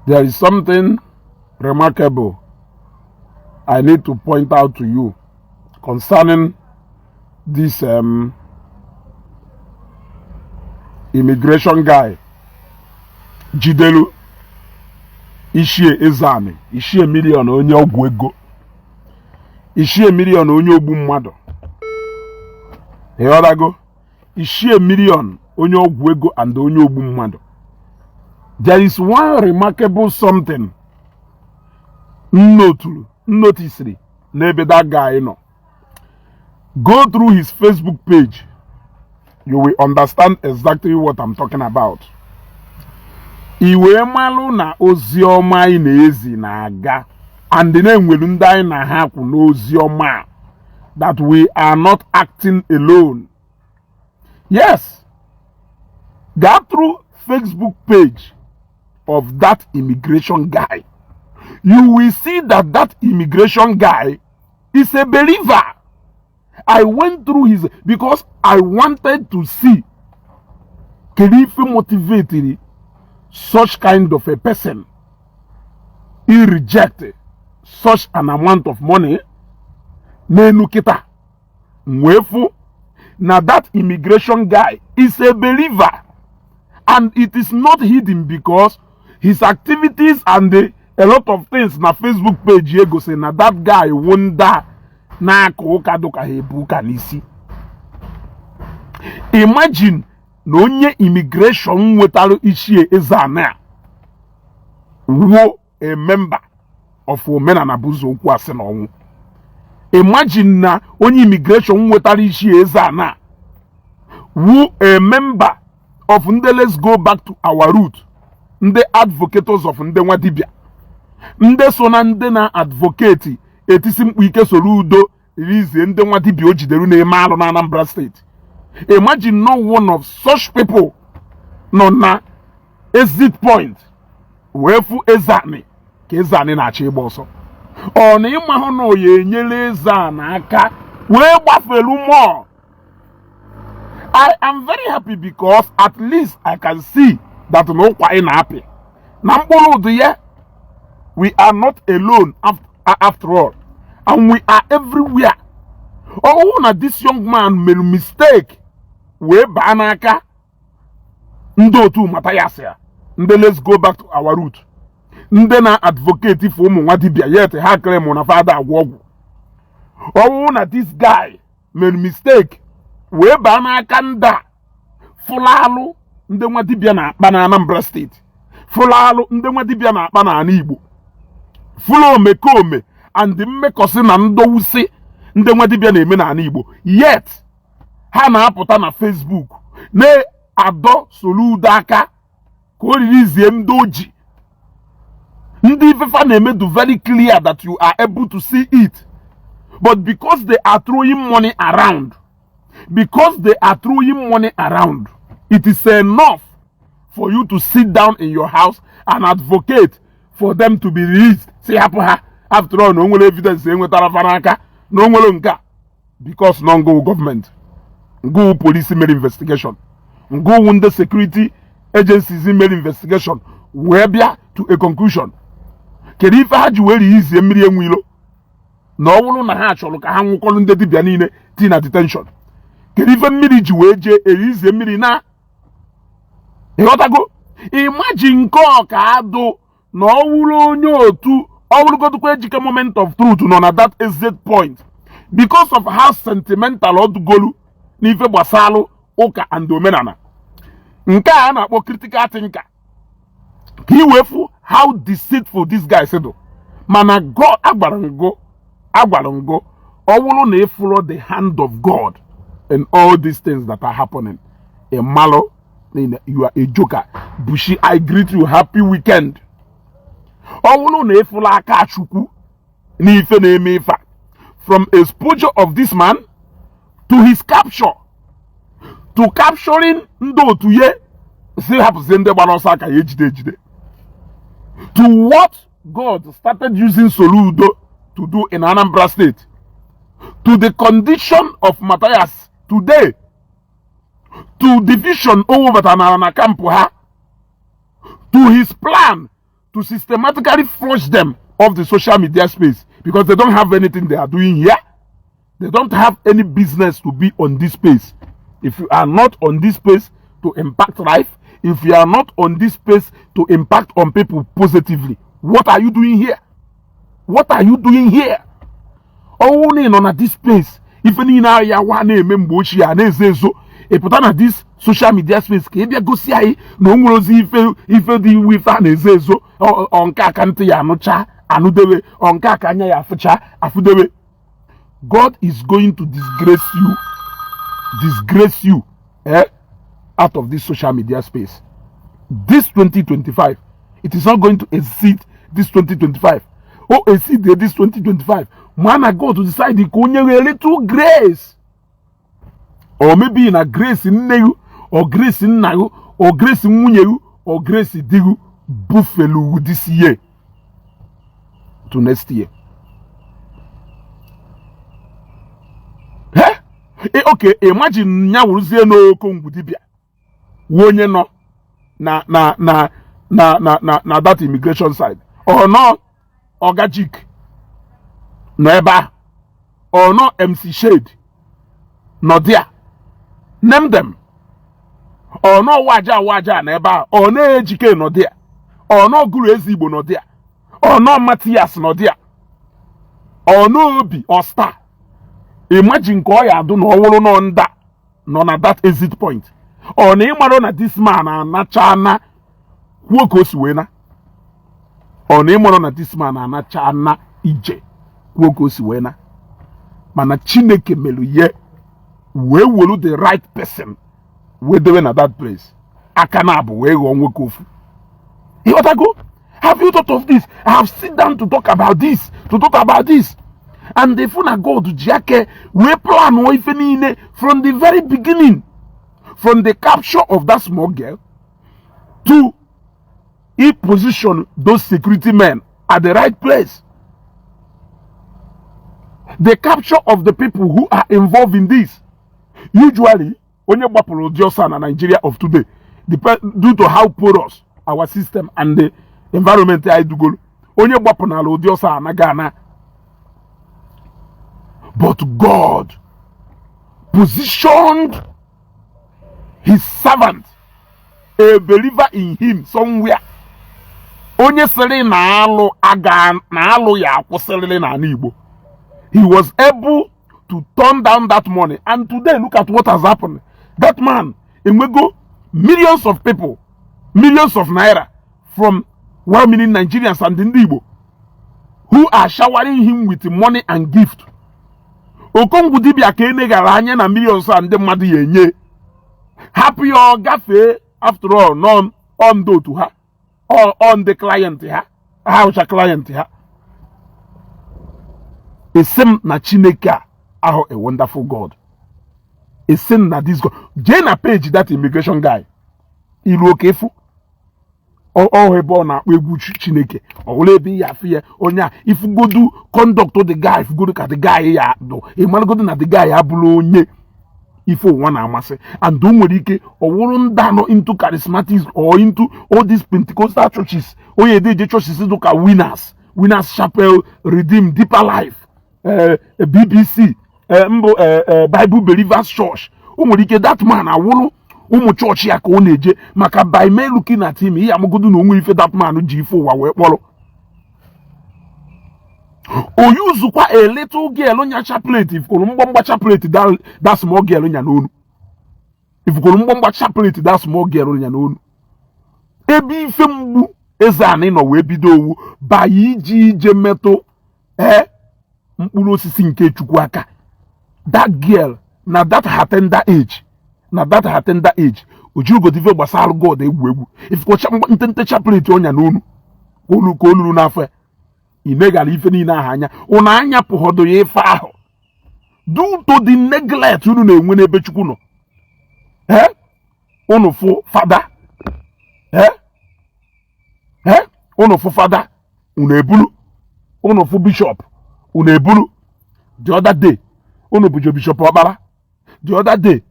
There is something remarkable I need to point out to you concerning this immigration guy, Jidelu Ishie Ezani, Ishie million onye ogwu ego, Ishie million onye ogbu mmadu. Go? Ishie million onye ogwu ego and onye ogbu mmadu. There is one remarkable something noticed maybe that guy, you know. Go through his Facebook page. You will understand exactly what I'm talking about. Iwe malu na ozioma inezi na aga. And the name will na haku no ozioma. That we are not acting alone. Yes. Go through Facebook page of that immigration guy. You will see that that immigration guy is a believer. I went through his, because I wanted to see, can he motivate such kind of a person? He rejected such an amount of money. Nenukita. Mwefu. Now that immigration guy is a believer. And it is not hidden because his activities and a lot of things na Facebook page ye go say na that guy wonder na koka doka hebuka nisi. Imagine na onye immigration wetaro Ishie Ezana wo a member of Women and Abuzo okwu ase na onwu. Imagine na onye immigration wetaro Ishie Ezana wo a member of nde let's go back to our root, nde advocates of nde nwatibia, nde sona nde na advocate etisi mkpu ike soro udo rize nde nwatibia ojideru na eme arụ na Anambra State. Imagine no one of such people no na exit point wefu Ezani ka Ezani na-achọ ịgba ọsọ. Ọ na ịma hụ na oye enyere Ezani aka wee gbafelu more. I am very happy because at least I can see that no kwa in happy. We are not alone after all, and we are everywhere. Oh, na this young man made a mistake. We banaka ndo tu matayasya. Nde let's go back to our root. Nde na advocate for mu wadibia yet ha claim na father agwogu. Oh, na this guy made a mistake. We banaka nda fulalu nde nwadibia na akpa na Anambra State, fulalu nde nwadibia na akpa na Igbo, fulo omekome and mmekosi na ndowusi nde nwadibia na eme na Igbo. Yet ha na-apụta na Facebook na ado soludo aka ka o release ndoji ndị ifefa na-eme do very clear that you are able to see it, but because they are throwing money around, it is enough for you to sit down in your house and advocate for them to be released. See, after all, no evidence no because no go government, go police made investigation, go the security agencies made investigation, where to a conclusion. If I had you release a million willow, no one na hatch or hang calling the Dibianine Tina detention. Even miliji weje elize mili na go. Imagine ko ka ado no wulo nyotu all go to kwejike moment of truth no na that exit point because of how sentimental odugolu ni ife gbasalo ụka and omenana. Nke a na-akpọ critical thinker. He wefu how deceitful this guy said. Mana God agbarango owulu na follow the hand of God and all these things that are happening. A malo, you are a joker. Bushi, I greet you. Happy weekend. From exposure of this man to his capture, to capturing ndo to ye, to what God started using Soludo to do in Anambra State, to the condition of Matthias today, to division over Tanarana Kampuha, to his plan to systematically flush them off the social media space because they don't have anything they are doing here. They don't have any business to be on this space. If you are not on this space to impact life, if you are not on this space to impact on people positively, what are you doing here? What are you doing here? Only on this space. If any now ya wane membochi ya nezezo, e put on this social media space, ke bia gosi ai no nwrozi ife di wifa nezezo onka kante ya nocha anudewe onka kanya ya afucha afudewe. God is going to disgrace you out of this social media space. This 2025, it is not going to exceed this 2025. Oh, exceed this 2025. Man, I go to decide the a little grace. Or maybe in a grace in you, or grace in Naru, or grace in Munyu, or grace in Digu, Buffalo this year to next year. Okay, imagine Nyawuzie no Kongu dibia. Wonye no na that immigration side. Or no Ogajik. No eba. Or no MC Shade. No there. Name them. Or no waja neba. Or no HK no there. Or no Guru Ezigbo no there. Or no Matthias no there. Or no Obi or Star. Imagine ko ya do no wolo no nda no na that exit point. Or na imaro na this man na chana kwoko siwena. Or na imaro na this man na chana ije kwoko siwena. Mana Chineke melu ye we wolu the right person we doing at that place. Akana abu we go nwekofu. You ought to go. Have you thought of this? I have sit down to talk about this. And the phone go to Jake, we plan from the very beginning, from the capture of that small girl to he position those security men at the right place. The capture of the people who are involved in this. Usually, when you produce in Nigeria of today, due to how porous our system and the environment I do go, when you produce in Ghana. But God positioned his servant, a believer in him somewhere. Onye sele na alu aga na alu ya akwụsịrịrị na Igbo. He was able to turn down that money. And today, look at what has happened. That man, Imwego, millions of people, millions of naira from 1 million Nigerians and Igbo, who are showering him with money and gift. Okongu dibia ka enegara anya na millions and the mmadụ ya enye. Happy or gafe, after all, non on do to her, or on the client her, how's a client her. A sim na Chineke aho a wonderful God. A sim na this God. Jena Page, that immigration guy. Ilu okefu. Or hebo na wegu Chineke. Or lebi ya fear. Onya, if you go do conduct to the guy, if you go look at the guy ya do. A man go to the guy ya bulo nye. If you want amase. And don't worry, or won't down into charismatics or into all these Pentecostal churches. Oh yeah, they churches look at winners. Winners Chapel, Redeem, Deeper Life, BBC, Bible Believers Church. That man, I won't. Church ya ka oneje maka by me looking at him he amogodu no nwe ife that man G4 wa we kporo o use kwa a little girl onya chaplet if ko mgbomgba chaplet that small girl onya n'onu if ko mgbomgba chaplet that small girl onya n'onu ebi ife mgbu eze ani no we bido owu ba iji ije meto mkpụrụ osisi nke Chukwu aka that girl na that her tender age. Na that her tender age, Uju go dive basal God egwu. If ko ntente chaplet onya n'onu. Ko lulu n'afa. Inegal ife ni na anya. Una anya pohodo ye ife ahụ. Due to the neglect unu na-enwe n'ebe Chukwu nọ. Unu fu father. Unu fu father. Unu ebulu. Unu fu bishop. Unu ebulu. The other day, unu buje bishop Obara. The other day,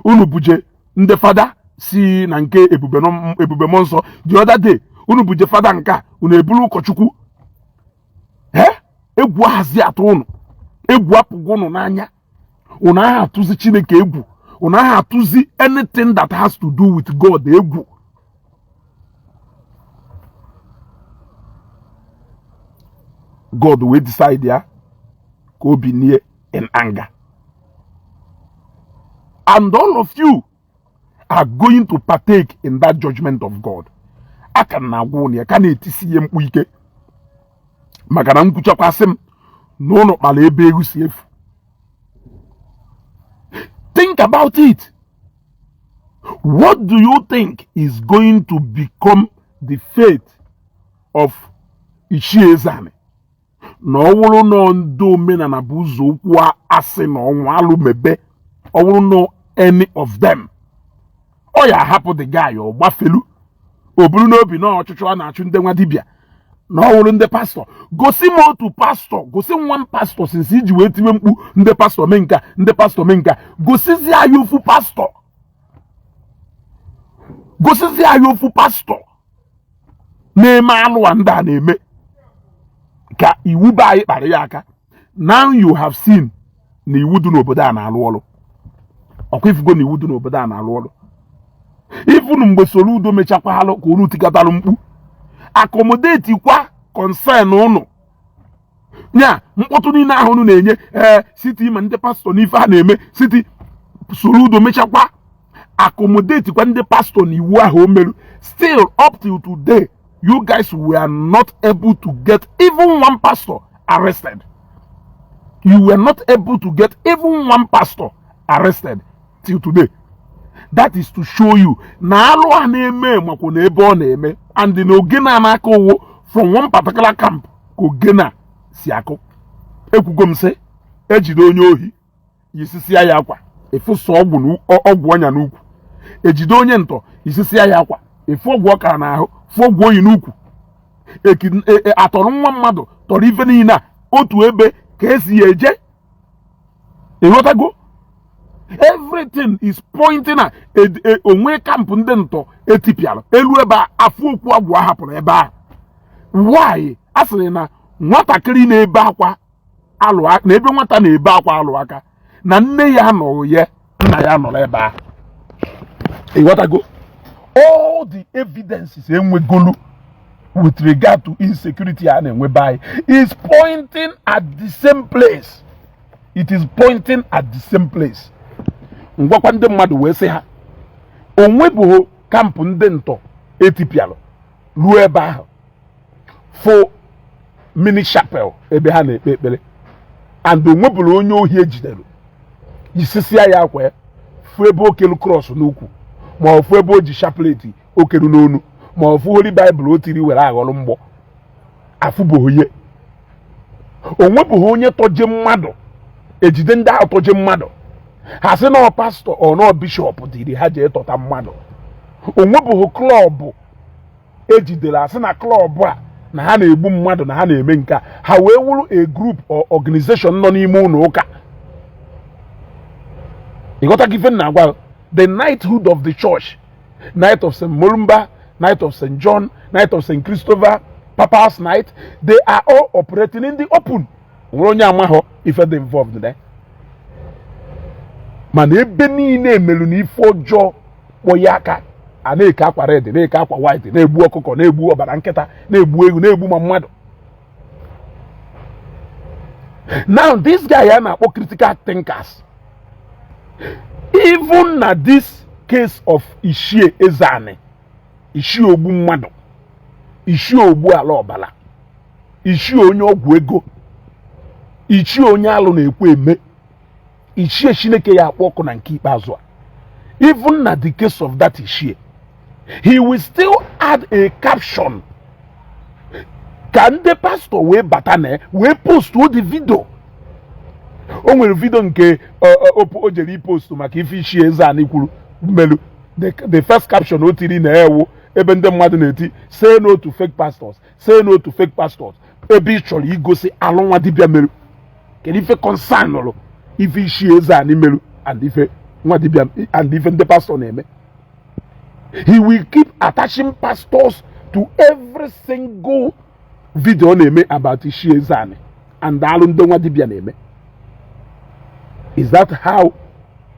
unu buje nde fada si na nke ebube monso. The other day unu buje fada nka unu ebulu ụkọchukwu egwu ahazi atụ unu egwu apụgo unu n'anya unu aha atụzi Chineke egwu unu aha atụzi anything that has to do with God egwu. God will decide ya go be near in anger, and all of you are going to partake in that judgment of God. Aka na agwụ ya ka na-etisi ihe mkpu ike maka na nkwuchakwasị m n'ụlọ kpara ebe egwu si efu. Think about it. What do you think is going to become the fate of Ichie Ezani? Na ọ wụrụ na ndị omenala bụ ụzọ okwu asị na ọnwa alụmebe, ọ wụrụ na any of them, ọ ya hapụ the guy ọ gbafelu o buru n'obi na ọchụchụ a na-achụ ndị nwa dibia na ọ wụrụ ndị pastọ. Gosi m otu pastọ, gosi nwa pastọ since iji wee tiwe mkpu ndị pastọ mee nka, ndị pastọ mee nka. Gosizi anyị ofu pastọ, gosizi anyị ofu pastọ na-eme alụwa ndị a na-eme ka iwu be anyị kpara ya aka. Now you have seen na iwu dị n'obodo a na-alụ ọrụ. Ọkwa ifugo na iwu dị n'obodo a na-alụ ọrụ. Even mgbe Soludo mechakwa halụ ka unu tikatalụ mkpu, accommodate kwa concern unu nya mkpọtụ niile ahụ unu na-enye siti ma ndị pastọ n'ife ha na-eme. Siti Soludo mechakwa accommodate kwa ndị pastọ na iwu ahụ o merụ. Still up till today, you guys were not able to get even one pastor arrested. You were not able to get even one pastor arrested till today. That is to show you na alụ a na-eme makwa na ebe ọ na-eme, and na ogena na-aka owo from one particular camp ka ogena si akụ. Ekwugo m sị ejide onye ohi yisisia ya akwa efuso ọgwụ ọnya n'ukwu. Ejide onye ntọ yisisia ya akwa efu ọgwụ ọkara n'ahụ, fu ọgwụ oyi n'ukwu. Atọrọ nwa mmadụ tọrọ ife niile a otu ebe ka esi ya eje. Ịghọtago? Everything is pointing at onwe kampụ ndị ntọ etipiala elu ebe afụ okwu agwụ ahapụrụ ebe ahụ. Why? A sịrị na nwatakịrị na-ebe akwa alụ aka, na ebe nwata na-ebe akwa alụ aka na nne ya nọrọ ya, nna ya nọrọ ebe ahụ. Ịghọtago? All the evidences enwegolu with regard to insecurity a na-enwe by is pointing at the same place. It is pointing at the same place. Ngwakwa ndị mmadụ wee sị ha onwebụghị kampụ ndị ntọ etipialụ ruo ebe ahụ fo mini chapel ebe ha na-ekpe ekpere, and onwebụrụ onye ohi ejidere yisisia ya akwa fụ ebe okelu cross n'ukwu, ma ọ fụ ebe o ji chapeleti okelu n'onu, ma ọ fụ Holy Bible o tiri were aghọrọ mgbọ. Afụbụghị ihe. Onwebụghị onye tọje mmadụ ejide ndị ahụ tọje mmadụ ha sị na pastọ ọ na bishọp dịrị ha jee tọta mmadụ. Onwebụghị klọbụ ejidere asị na klọbụ a na ha na-egbu mmadụ na ha na-eme nke ha wee wụrụ a group or organization nọ n'ime ụlọ ụka. Ịghọta gị ife na-agwa the knighthood of the church, night of St. Molumba, night of St. John, night of St. Christopher, Papa's night, they are all operating in the open. Nwere onye amahọ ife dị involved there. Mana ebe niile emelu na ife ọjọọ kpọye aka a na-eke akwa red, na-eke akwa white, na-egbu ọkụkọ, na-egbu ọbara nkịta, na-egbu ewu, na-egbu ma mmadụ. Now this guy ya na-akpọ critical thinkers. Even na this case of Ichie Ezani, Ichie ogbu mmadụ, Ichie ogbu ala ọbala, Ichie onye ọgwụ ego, Ichie onye alụ na-ekwu eme, Ichie Chineke ya akpọ ọkụ na nke ikpeazụ a. Even na the case of that Ichie, he will still add a caption ka ndị pastọ wee bata na wee post the video. O nwere video nke o jere post maka ife Ichie Ezani kwuru mmelu. The first caption o tiri na ewu ebe ndị mmadụ na-eti say no to fake pastors, say no to fake pastors. Ebe ị chọrọ igosi alụ nwa dibịa meru. Kedu ife concern nọrọ ife Ichie Ezani meru and ife nwa dibịa and ife ndị pastor na-eme. He will keep attaching pastors to every single video name about Ishiezani and Alundonwa dibia name. Is that how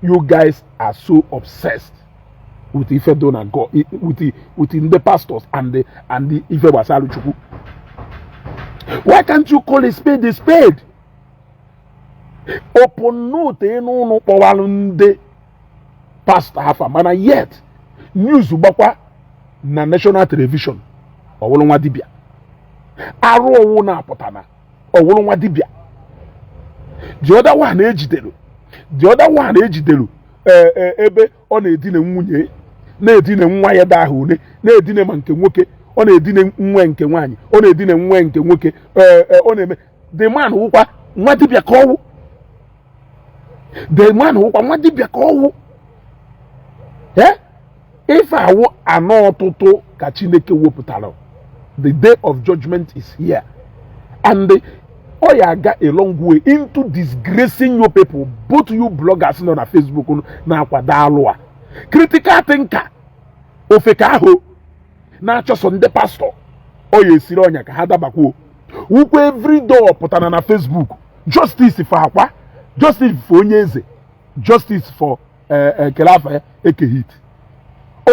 you guys are so obsessed with Ife Dona God, with the pastors and the Ife Wasalu Chuku? Why can't you call a spade a spade? Open no powalunde pastor hafa mana yet news bakwa na national television owolonwa dibia aru owo na apotana owolonwa dibia the other one ejidelu ebe ọ na-edine nwunye na-edine nwa ya da ahụ na-edine ma nke nwoke ọ na-edine nwa nke nwaanyị ọ na-edine nwa nke nwoke ọ na-eme the man wụkwa nwa dibia ka ọwụ the man wụkwa nwa dibia ka ọwụ ife awụ anọ ọtụtụ ka Chineke wepụtara. The day of judgment is here, and oh ya ga a long way into disgracing your people, both you bloggers on Facebook na akwada alụa critical thinker ofeka ahụ na-achọ so ndị pastor o ya esiri ọnya ka ha dabakwuo ukwu every door pụtara na Facebook justice for akwa, justice for onye eze, justice for kelafa ekehit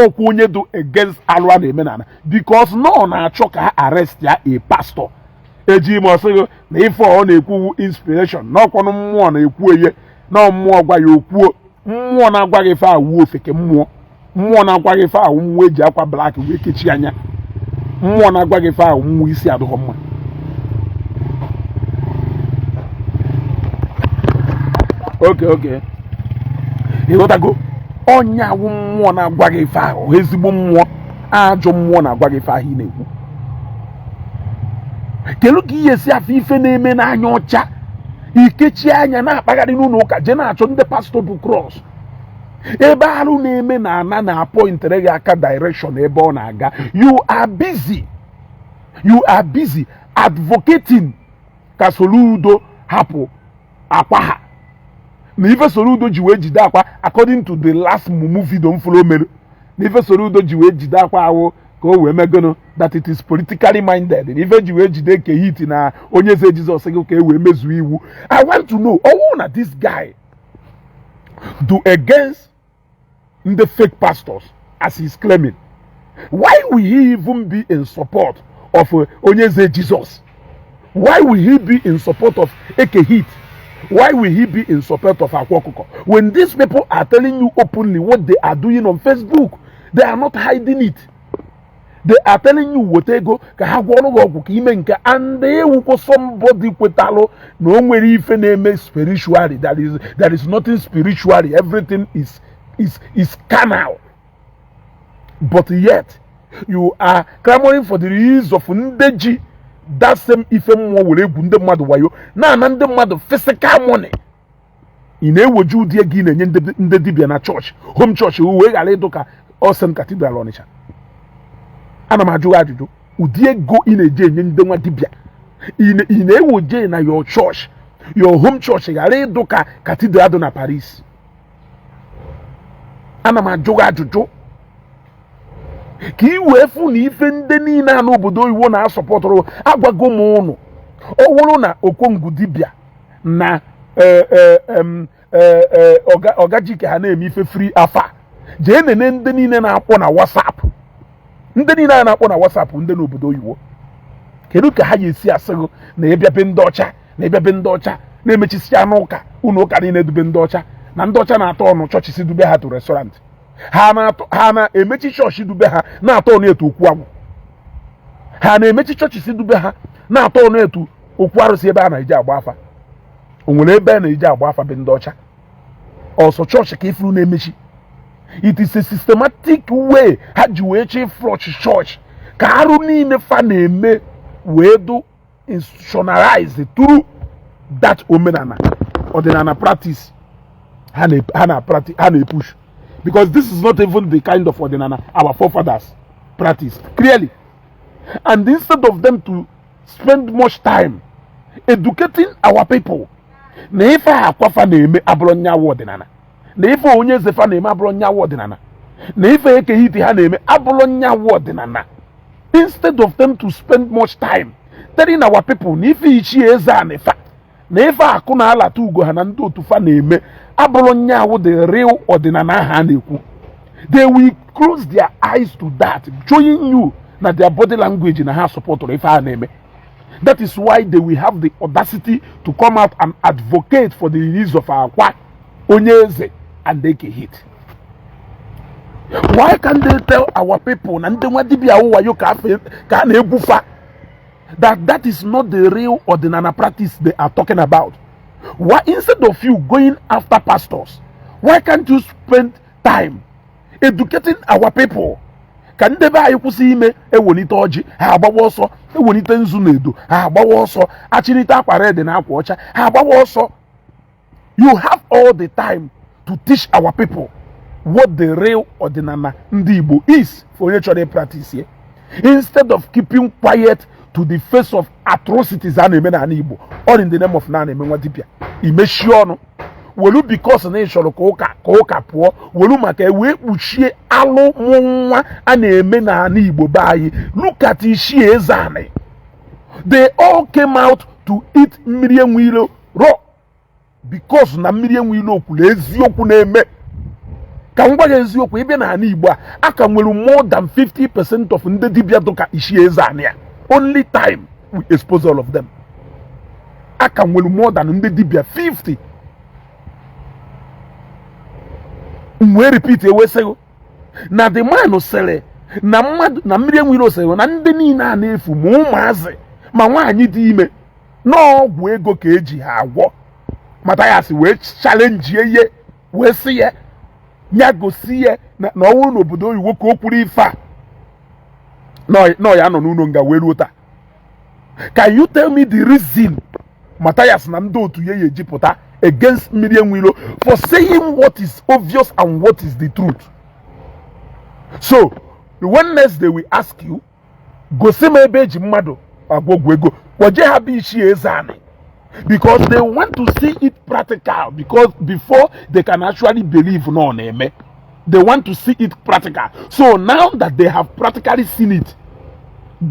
okwu onye do against alụa na-eme na because no na-achọ ka ha arrest ya a pastor eji mo so na ife ọ na-ekwu inspiration na ọkwọnụ mmụọ na-ekwu eye na mmụọ gwa ya okwu mmụọ na-agwa gị ife awụ ofeke mmụọ na-agwa gị ife awụ mmụọ eji akwa black wee kechi anya mmụọ na-agwa gị ife awụ mmụọ isi adụghọ mma. Okay ịghọtago ọnya awụ mmụọ na-agwa gị ife ahụ ezigbo mmụọ ajọ mmụọ na-agwa gị ife ahụ ị na-ekwu. Kelu ka ihe si afọ ife na-eme n'anya ọcha ikechi anya na-akpagharị n'ụlọ ụka je na-achọ ndị pastọ bụ cross ebe arụ na-eme na ana na-apọintere gị aka direction ebe ọ na-aga. You are busy advocating ka Soludo hapụ akwa ha na ife Soludo ji wee jide akwa according to the last mumu video mfolo mere na ife Soludo ji wee jide akwa ahụ ka o wee megono that it is politically minded. Ife ji wee jide ke hit na onye eze Jesus ka e wee mezu iwu. I want to know all na this guy do against the fake pastors as he's claiming. Why will he even be in support of onye eze Jesus? Why will he be in support of Ekehit? Why will he be in support of Akwokoko? When these people are telling you openly what they are doing on Facebook, they are not hiding it. They are telling you what they go ka ha gwọrọ ọgwụ ka ime nke and they will somebody kwetalo no nwere ife na-eme spiritually. There is nothing spiritually. Everything is carnal. But yet you are clamoring for the release of ndeji that same ife mmụọ were egwu ndị mmadụ wayo na ndị mmadụ physical money. Ị na-ewoju ụdị ego ị na-enye ndị dibia na church home church wee ghara ịdụ ka Awesome Cathedral Onitsha. Ana m ajụ ajụjụ ụdị ego ị na-eje enye ndị nwa dibia ị na-ewoje na your church, your home church ghara ịdụ ka Cathedral dị na Paris. Ana m ajụ ajụjụ ka ị wee fụ na ife ndị niile a n'obodo oyibo na-asọpọtụrụ agwago m ụnụ ọ wụrụ na Okongwu dibia na ọgajike ha na-eme ife free afa jee nene ndị niile na-akpọ na WhatsApp. Ndị niile a na-akpọ na WhatsApp ndị n'obodo oyibo kedu ka ha ga-esi asịgụ na ịbịabe ndị ọcha na ịbịabe ndị ọcha na-emechisi anụ ụka ụlọ ụka niile dube ndị ọcha na ndị ọcha na-atọ ọnụ chọọchị si dube ha to restaurant ha na-emechi chọọchị dube ha na-atọ ọnụ etu okwu agwụ ha na-emechi chọọchị si dube ha na-atọ ọnụ etu okwu arụsị ebe a na-eji agba afa. O nwere ebe a na-eji agba afa be ndị ọcha ọsọ chọọchị ka ifuru na-emechi. It is a systematic way ha ji wee chi flush church ka arụ niile fa na-eme wee do institutionalize through that omenala ọdịnala practice ha na-push, because this is not even the kind of ọdịnala our forefathers practice clearly. And instead of them to spend much time educating our people na ife akwafa na-eme abụrụ nyawo ọdịnala, na ife onye zefa na-eme abụrụ nyawo ọdịnala, na ife Ekehit ha na-eme abụrụ nyawo ọdịnala, instead of them to spend much time telling our people na ife ichie eze anifa na ife akụ na alata ugo ha na ndị otu fa na-eme abụrụ nyawo the real ọdịnala ha na-ekwu. They will close their eyes to that, showing you that their body language na ha support ife ha na-eme. That is why they will have the audacity to come out and advocate for the release of our Onyeze and they can hit. Why can't they tell our people that is not the real ordinary practice they are talking about? Why, instead of you going after pastors, why can't you spend time educating our people? Can they buy ime ewonite oji ha agbawa ọsọ ewonite nzu na edo ha agbawa ọsọ achinite akwara dị na akwa ọcha ha agbawa ọsọ? You have all the time to teach our people what the real ordinary ndị Igbo is for onye chọrọ practice here, instead of keeping quiet to the face of atrocities a na-eme na Igbo, all in the name of na na-eme nwa dibia imechi ọnụ welu because na ịchọrọ ka ụka pụọ welu maka wee kpuchie alụ nwa a na-eme na Igbo be anyị. Look at Ishie Ezani. They all came out to eat mmiri enwilo raw because na mmiri enwilo kwuru eziokwu na-eme. Ka ngwa gị eziokwu ịbịa na Igbo a ka nwere more than 50% of ndị dibia dụka Ishie Ezani ya. Only time we expose all of them. A ka nwere more than ndị dibia 50. Mwe repeat ewe sego na the man sele na mmadu na mmiri enwiro sego na ndị niile a na-efu ma ụmụazị ma nwaanyị dị ime n'ọgwụ ego ka eji ha agwọ. Mathias wee challenge ye wee sị ya nya gosi ya na ọwụrụ n'obodo oyibo ka o kwuru ife a no ya nọ n'ụlọ nga wee ruo taa. Can you tell me the reason Mathias na ndị otu ya ejipụta against mmiri enwiro for saying what is obvious and what is the truth? So when next they will ask you gosi m ebe eji mmadụ agwọgwụ ego waje ha bụ Ishie Ezani, because they want to see it practical, because before they can actually believe no na-eme, they want to see it practical. So now that they have practically seen it,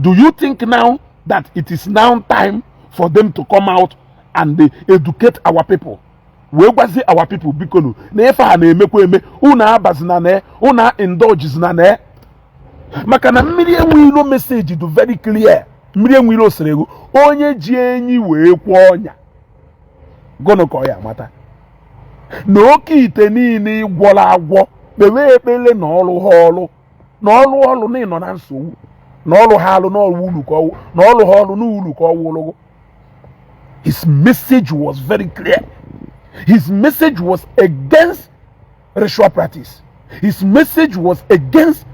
do you think now that it is now time for them to come out and they educate our people? We gwazi our people bikonu na efe ha na-emekwa eme una abazina na una indulges na na maka na mmiri enwilo message do very clear. Mmiri enwilo sere onye ji enyi wee kwa ọnya gono ko ya mata na oke ite niile gwọla agwọ kpewe ekpele na ọlụ na ịnọ na nsogbu na ọlụ ha alụ na ọlụ ulu ka ọwụ na ọlụ ha ọlụ na ulu ka ọwụlụgo. His message was very clear. His message was against ritual practice. His message was against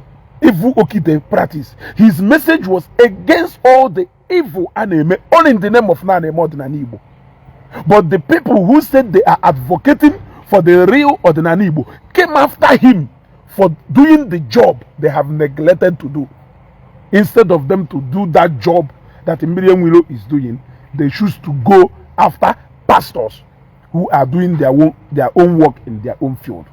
evil okite practice. His message was against all the evil anime, all in the name of Nane Ordinary Igbo. But the people who said they are advocating for the real Ordinary Igbo came after him for doing the job they have neglected to do. Instead of them to do that job that Miriam Willow is doing, they choose to go after pastors who are doing their own work in their own field.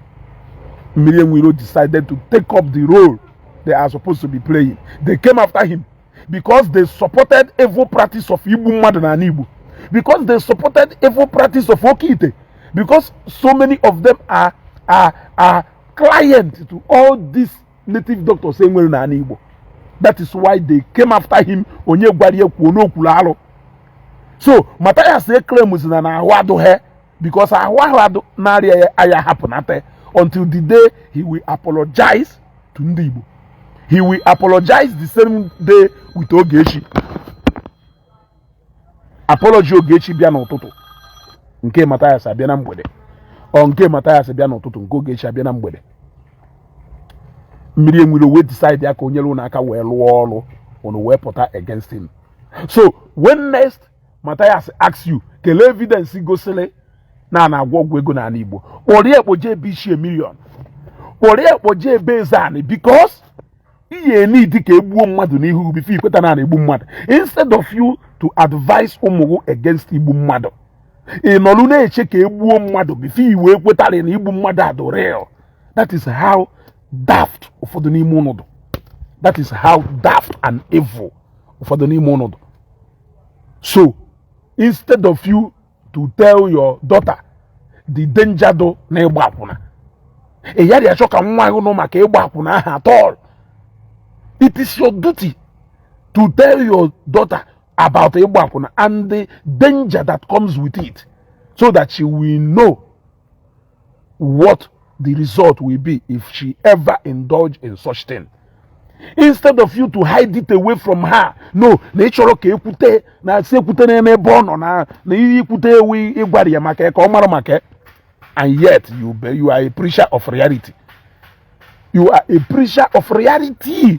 Miriam Willow decided to take up the role they are supposed to be playing. They came after him because they supported evil practice of Igbo Madana and Igbo, because they supported evil practice of Okite, because so many of them are client to all these native doctors saying well na Igbo. That is why they came after him. Onye gwariye kuono kulalo. So Mathias claims na ahwado he because ahwado na aya happen ate until the day he will apologize to ndị Igbo. He will apologize the same day with Ogechi. Apology Ogechi bịa n'ụtụtụ nke Mathias abịa na mgbede, o nke Mathias bịa n'ụtụtụ nke Ogechi abịa na mgbede. Mmiri enwilo we decide ya ka onye lụ n'aka wee lụọ ọlụ onu wee pụta against him. So when next Mathias asks you kele evidence gosile na agwọ ọgwụ ego na Igbo, kpọrọ ekpoje ebe Ishie million, kpọrọ ekpoje ebe Ezani, because iye need ka egbuo mmadụ n'ihu before ikweta na egbu mmadụ, instead of you to advise ụmụ against igbu mmadụ. Ị nọlụ na-eche ka egbuo mmadụ before iwe kwetara na igbu mmadụ adụ real. That is how daft ụfọdụ n'ime ụnụ. That is how daft and evil for the name. So instead of you to tell your daughter the danger do na ịgba akwụna, yari achọ ka nwa ahụ nọ maka ịgba akwụna ahụ at all. It is your duty to tell your daughter about ịgba akwụna and the danger that comes with it, so that she will know what the result will be if she ever indulge in such thing. Instead of you to hide it away from her, no, na ịchọrọ ka ekwute na si ekwute n'ebe ọ nọ na ikwute ewe ịgwara ya maka ka ọ mara maka, and yet you are a preacher of reality. You are a preacher of reality.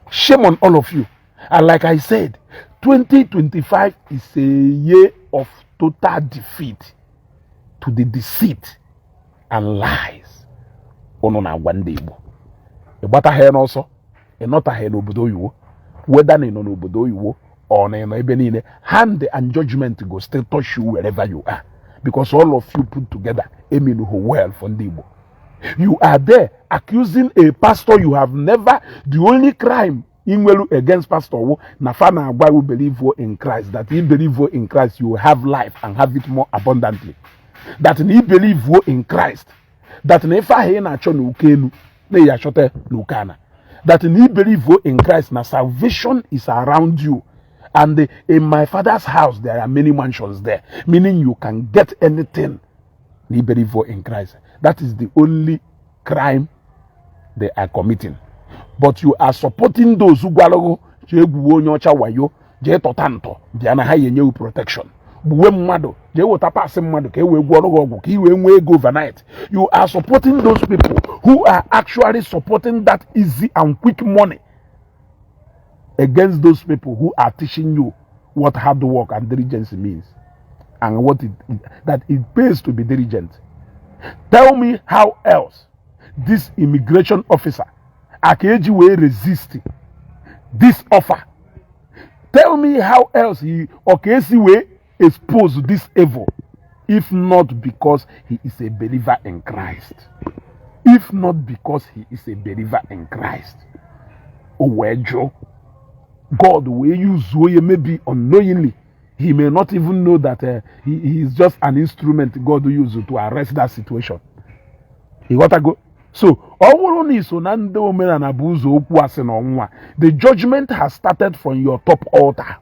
Shame on all of you. And like I said, 2025 is a year of total defeat to the deceit and lies. Ono na gwande Igbo. Ịgbata ha n'ọsọ, ịnọta ha n'obodo oyiwo, whether na ịnọ n'obodo oyiwo or na ịnọ ebe niile, hand and judgment go still touch you wherever you are, because all of you put together eminu ho well for ndị Igbo. You are there accusing a pastor you have never. The only crime against pastor na fana agwa who believe in Christ, that he believe in Christ you will have life and have it more abundantly. That he believe in Christ, that nefa he na cho n'ukenu na ya chote n'ukana. That he believe in Christ na salvation is around you, and in my Father's house there are many mansions there, meaning you can get anything. He believe in Christ. That is the only crime they are committing. But you are supporting those who gwalogo je gbuo nyocha wayo je totanto bia na ha yenye protection. Buwe mmadu je wota pass mmadu ka ewe gwalogo ogwu ka iwe nwe ego overnight. You are supporting those people who are actually supporting that easy and quick money against those people who are teaching you what hard work and diligence means, and what that it pays to be diligent. Tell me how else this immigration officer Akeji will resist this offer. Tell me how else he Okesi will expose this evil, if not because he is a believer in Christ. If not because he is a believer in Christ. Owejo, God will use you maybe unknowingly. He may not even know that he is just an instrument God will use to arrest that situation. He got to go. So, the judgment has started from your top altar.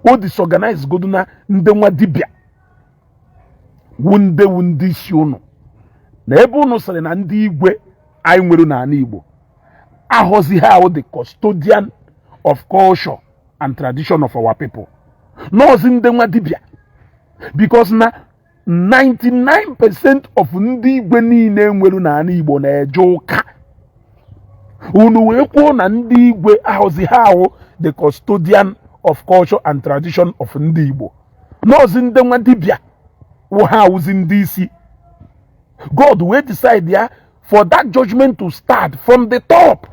All disorganized goduna ndemwa dibia. Wundi siono. Na ebe unu sere na ndi igwe anyị nwere na ana Igbo. Ahozi ha the custodian of culture and tradition of our people. No ndemwa dibia. Because na 99% of ndị igwe niile nwere na ana Igbo na-eje ụka. Unu wee kwuo na ndị igwe ahozi ha the custodian of culture and tradition of ndị Igbo. Nozi ndị nwa dibia wo ha awuzi ndị isi. God will decide there for that judgment to start from the top,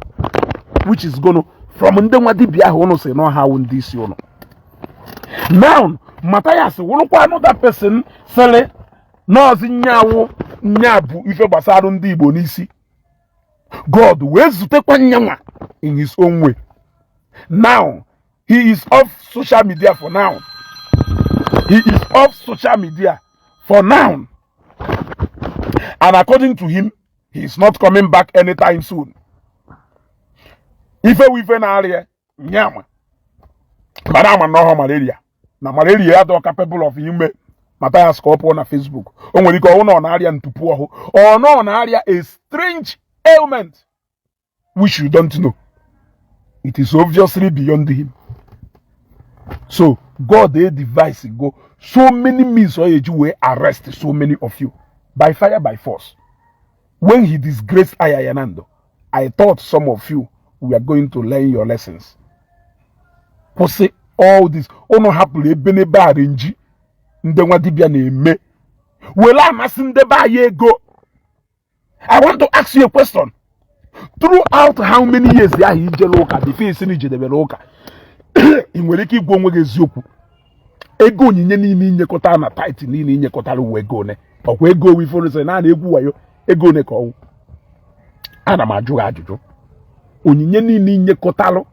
which is gonna from ndị nwa dibia ahụ unu say no ha wu ndị isi unu. Now Matthias wulukwa another person sele nozi nyawo nyabu ife gbasara ndị Igbo n'isi. God will zutekwa nyanwa in his own way. Now he is off social media for now. He is off social media for now. And according to him, he is not coming back anytime soon. If we ven area, nyama. Madama no malaria. Na malaria are capable of him. Matthias go up on Facebook. Only go on area and to poor. Or no on area a strange ailment which you don't know. It is obviously beyond him. So God they device go so many means or you will arrest so many of you by fire by force. When he disgraced Ayayanando, I thought some of you were going to learn your lessons. Say all this ono happily beneba renji ndenwa dibia na eme. Well, I'm asking the buy go. I want to ask you a question. Throughout how many years there he jeloka the face in jedebeloka in wereki gwo nwe eziokwu ego nyinye n'ime nyekọta na tight n'ime nyekọta ru ego ne okwa ego wi for say na egwu wayo ego ne ko ana m ajụ ajụjụ onyinye niile inyekọtalụ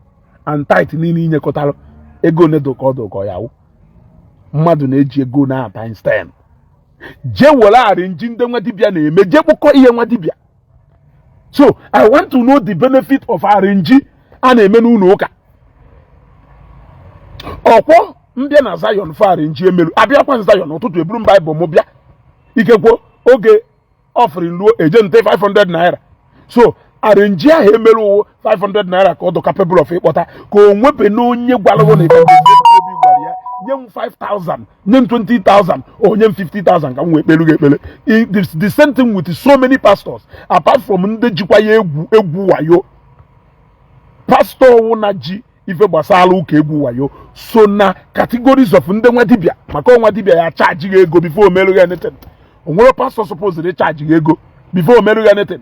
and tithe niile inyekọtalụ ego ne dụkọ ya wụ mmadụ na-eji ego na times 10 jee were arịnji ndị nwa dibịa na-eme jee kpụkọ ihe nwa dibịa. So I want to know the benefit of arịnji a na-eme n'ụlọ ụka. Ọkwọ mbịa na Zion fa arịnji emelu abịakwa Zion ụtụtụ eburu m Bible m bịa ikekwo oge offering luo eje nte 500 naira. So arịnji ahụ emelu 500 naira ka ọ dị capable of ịkpọta ka o nwepe n'onye gwalụgo na obi gwara ya nye m 5,000 nye m 20,000 or nye m 50,000 ka m wee kpelu gị ekpele. The same thing with so many pastors apart from ndị jikwa ya egwu wayo. Pastor wụna ji ife gbasara ụka egwu wayo so na categories of ndị nwa dibịa maka nwa dibịa ya charge gị ego before o merụ ya anything. O nwere pastor supposed to charge gị ego before o merụ ya anything.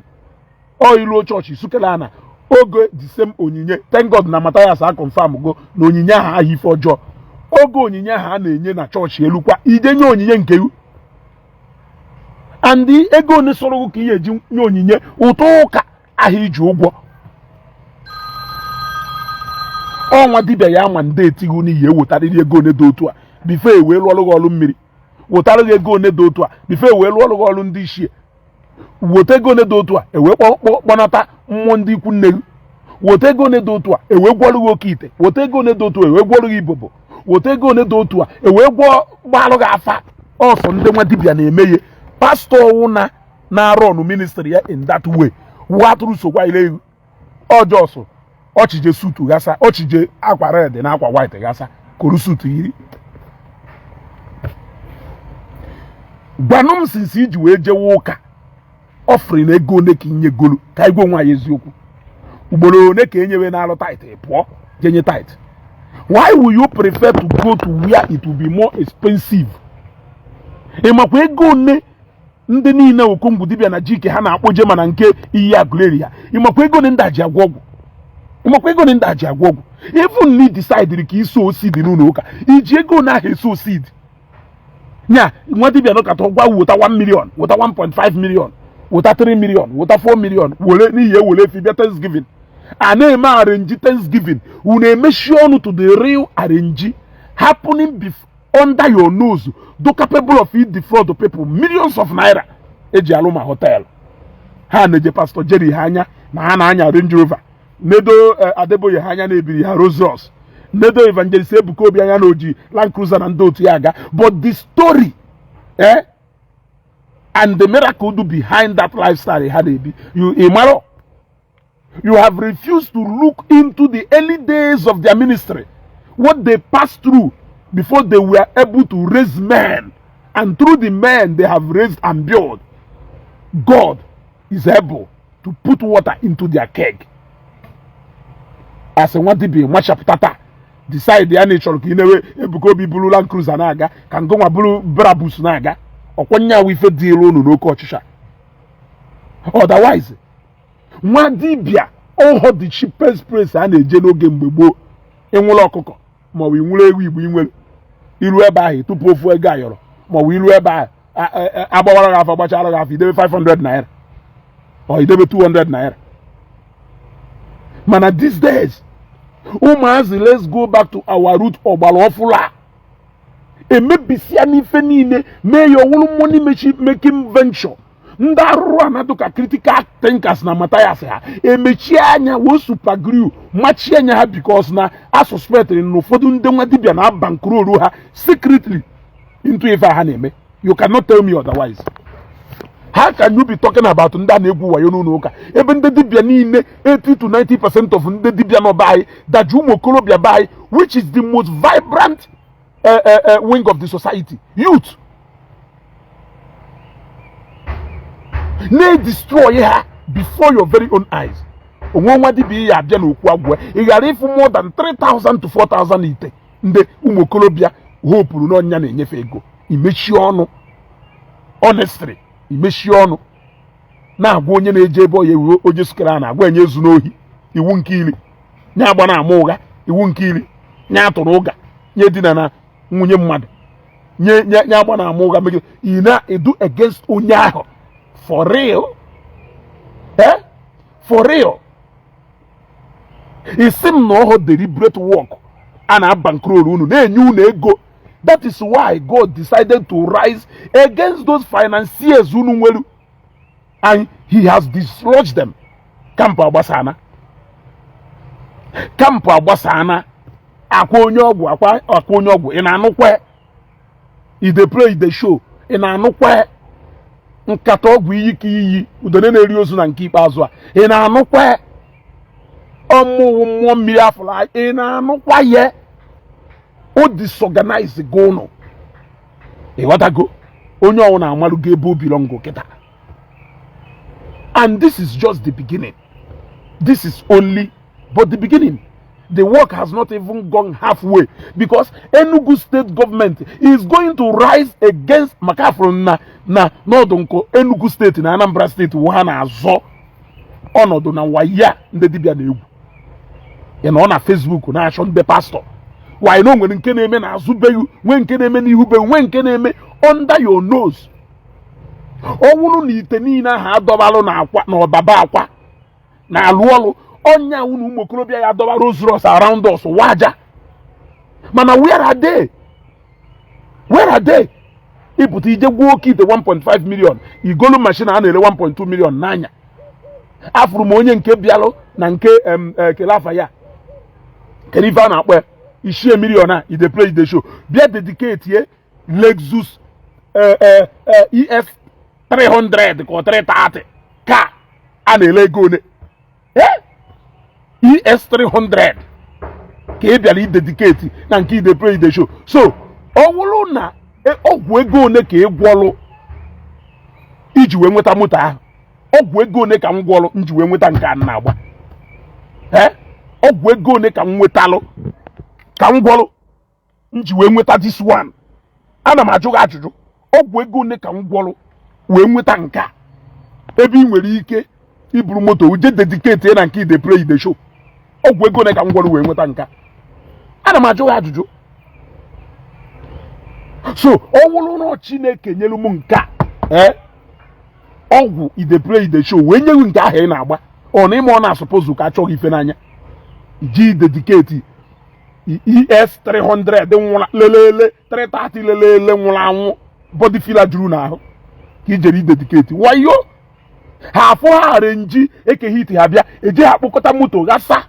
Ọ iluo chọọchị sukela na oge the same onyinye. Thank God na Matthias a confirm go na onyinye ahụ ife ọjọọ. Oge onyinye ahụ a na-enye na chọọchị elukwa ije nye onyinye nke iwu and ego one sọrọ ka ihe eji nye onyinye ụtọ ụka ahụ iji ụgwọ. Ọnwa dibịa ya ama ndị etigu n'ihi ewetarịrị ego one dị otu a before ewee lụọ ọrụ ọrụ mmiri, wetara gị ego one dị otu a before ewee lụọ ọrụ ọrụ ndị ichie, weta ego one dị otu a ewee kpọnata mmụọ ndị ikwu nne gị, weta ego one dị otu a ewee gwọrụ gị oke ite, weta ego one dị otu a ewee gwọrụ gị ibobo, weta ego one dị otu a ewee gbalụ gị afa. Ọsọ ndị nwa dibịa na-eme ya. Pastọ wụ na-arụ ọnụ ministry ya in that way wụ atụrụ sokwa ile ihu ọjọọsụ ọchije sutu gasa ọchije akwa red na akwa white gasa koro sutu yiri. Gbanụm sinsi iji wee jewe ụka offering na ego one ka inye golu ka igwe nwaanyị eziokwu ugboro one ka enyewe na-alụ tithe pụọ jenye tithe. Why will you prefer to go to where it will be more expensive? Ịmakwa ego one ndị niile okongwu dibịa na jike ha na-akpọje mana nke iyi agụleri ya. Ịmakwa ego one ndị aji agwọ ọgwụ. Ịmakwa ego one ndị aji agwọ ọgwụ. Even ni decide ka iso seed n'ụlọ ụka iji ego na ahụ eso seed nya nwa dibịa nọ kata gwa wota 1 million wota 1.5 million wota 3 million wota 4 million wole n'ihi ewole fi bịa Thanksgiving a na-eme arrange Thanksgiving unu emechi ọnụ to the real arrange happening under your nose do capable of it defraud people millions of naira eji alụ ma hotel ha na-eje Pastor Jerry ha anya na ha na-anya Range Rover nedo Adeboye ha anya na-ebiri ha Rolls Royce nedo Evangelist Ebuka Obi anya na oji Land Cruiser na ndị otu ya aga. But the story and the miracle do behind that lifestyle ha na-ebi you have refused to look into the early days of their ministry, what they passed through before they were able to raise men, and through the men they have raised and built, God is able to put water into their keg. As a want to be machaputata decide ya nature ka inewe Ebuka Obi bulu Land Cruiser na-aga ka ngoma bulu Brabus na-aga ọkwanya wife dị elu unu n'oke ọchịcha. Otherwise nwa dibịa ọhọ the cheapest place a na-eje n'oge mgbe gboo ịnwụla ọkụkọ maọbụ inwụla ewu igbo inwere iru ebe ahụ tupu ofu ego ayọrọ maọbụ iru ebe ahụ agbawara gị afọ gbachara gị afọ idebe 500 naira or idebe 200 naira. Mana these days ụmụazị let's go back to our root ọgbara ọfụla emebisia n'ife niile mee ya ọwụrụ money making venture. Ndị arụrụ anadụ ka critical thinkers na Matthias ha emechie anya wo super glue machie anya ha because na a suspected na ụfọdụ ndị nwa dibịa na bankroll ha secretly into ife ha na-eme. You cannot tell me otherwise. How can you be talking about ndị a na-egwu wayo n'ụlọ ụka ebe ndị dibịa niile 80 to 90% of ndị dibịa nọ be anyị daji ụmụ okorobịa be anyị which is the most vibrant wing of the society, youth, na-destroy ha before your very own eyes. Onwe nwa dibịa ya abịa n'okwu agwụ ị ghara ịfụ more than 3,000 to 4,000 ite ndị ụmụ okorobịa hopuru n'ọnya na-enyefe ego. Imechi ọnụ honestly imechi ọnụ na-agwa onye na-eje ebe oye iwu oje sukara na-agwa enye ezu n'ohi iwu nke iri nye agba na ama ụgha iwu nke iri nye atụrụ ụga nye dina na nwunye mmadụ nye agba na ama ụgha megide ị na-edu against onye ahụ for real for real. It seems no deliberate work and a bankroll ego. That is why God decided to rise against those financiers and he has dislodged them. Kampa Abasana. Kampa Abasana. Akonyogu in anokwe. If they play the show in anokwe. Nkatogwu iyi udone na-eri na nke ikpeazụ a ị na-anụkwa ọmụ mmiri afụla ị na-anụkwa ye o disorganize go no ị ghọtago onye ọwụ na-amarụ gị ebe o bilongo kịta. And this is just the beginning. This is only but the beginning. The work has not even gone halfway because Enugu state government is going to rise against Makafron na Nodonko Enugu state na Anambra state wana azo onodo na waya nde dibia na egwu. You know na Facebook na ashon be pastor. Why no nwere nke na-eme na azubeyu, nwe nke na-eme n'ihu be, nwe nke na-eme under your nose. Owunu na ite niile ha adobalụ na akwa na ọbaba akwa na alụ ọlụ. Onya unu umokorobia ya doba Rolls Royce around us waja. Mana where are they? Where are they? Iputi ije gwo kite 1.5 million. Igolo machine a na-ele 1.2 million n'anya. Afuru m onye nke bialo na nke kelafa ya. Keriva na akpa ishie million a ide play the show. Bia dedicate ye Lexus ES 300 ko 330 ka a na-ele ego ne. ES 300 ka e bịara idedicate na nke ide play the show. So ọ wụrụ na ọgwụ ego one ka ịgwọlụ iji wee nweta moto ahụ. Ọgwụ ego one ka m gwọlụ iji wee nweta nke a na-agba. Ọgwụ ego one ka m nwetalụ ka m gwọlụ iji wee nweta this one. Ana m ajụ gị ajụjụ. Ọgwụ ego one ka m gwọlụ wee nweta nke a. Ebe ị nwere ike iburu moto uje dedicate na nke ide play the show. Ọgwụ ego ne ka m gwọrọ wee nweta nka. Ana m ajụ ya ajụjụ. So ọ wụrụ na Chineke nyelu m nka ọgwụ ide play the show wee nyewu nke ahụ ị na-agba ọ na ime ọ na-asụpụzụ ka achọghị ife n'anya ji dedicate ES 300 nwụla lelele 330 lelele nwụrụ anwụ body filler juru n'ahụ ka ijere idedicate wayo ha afọ ha arenji eke hit ha bịa eje ha kpokọta moto gasa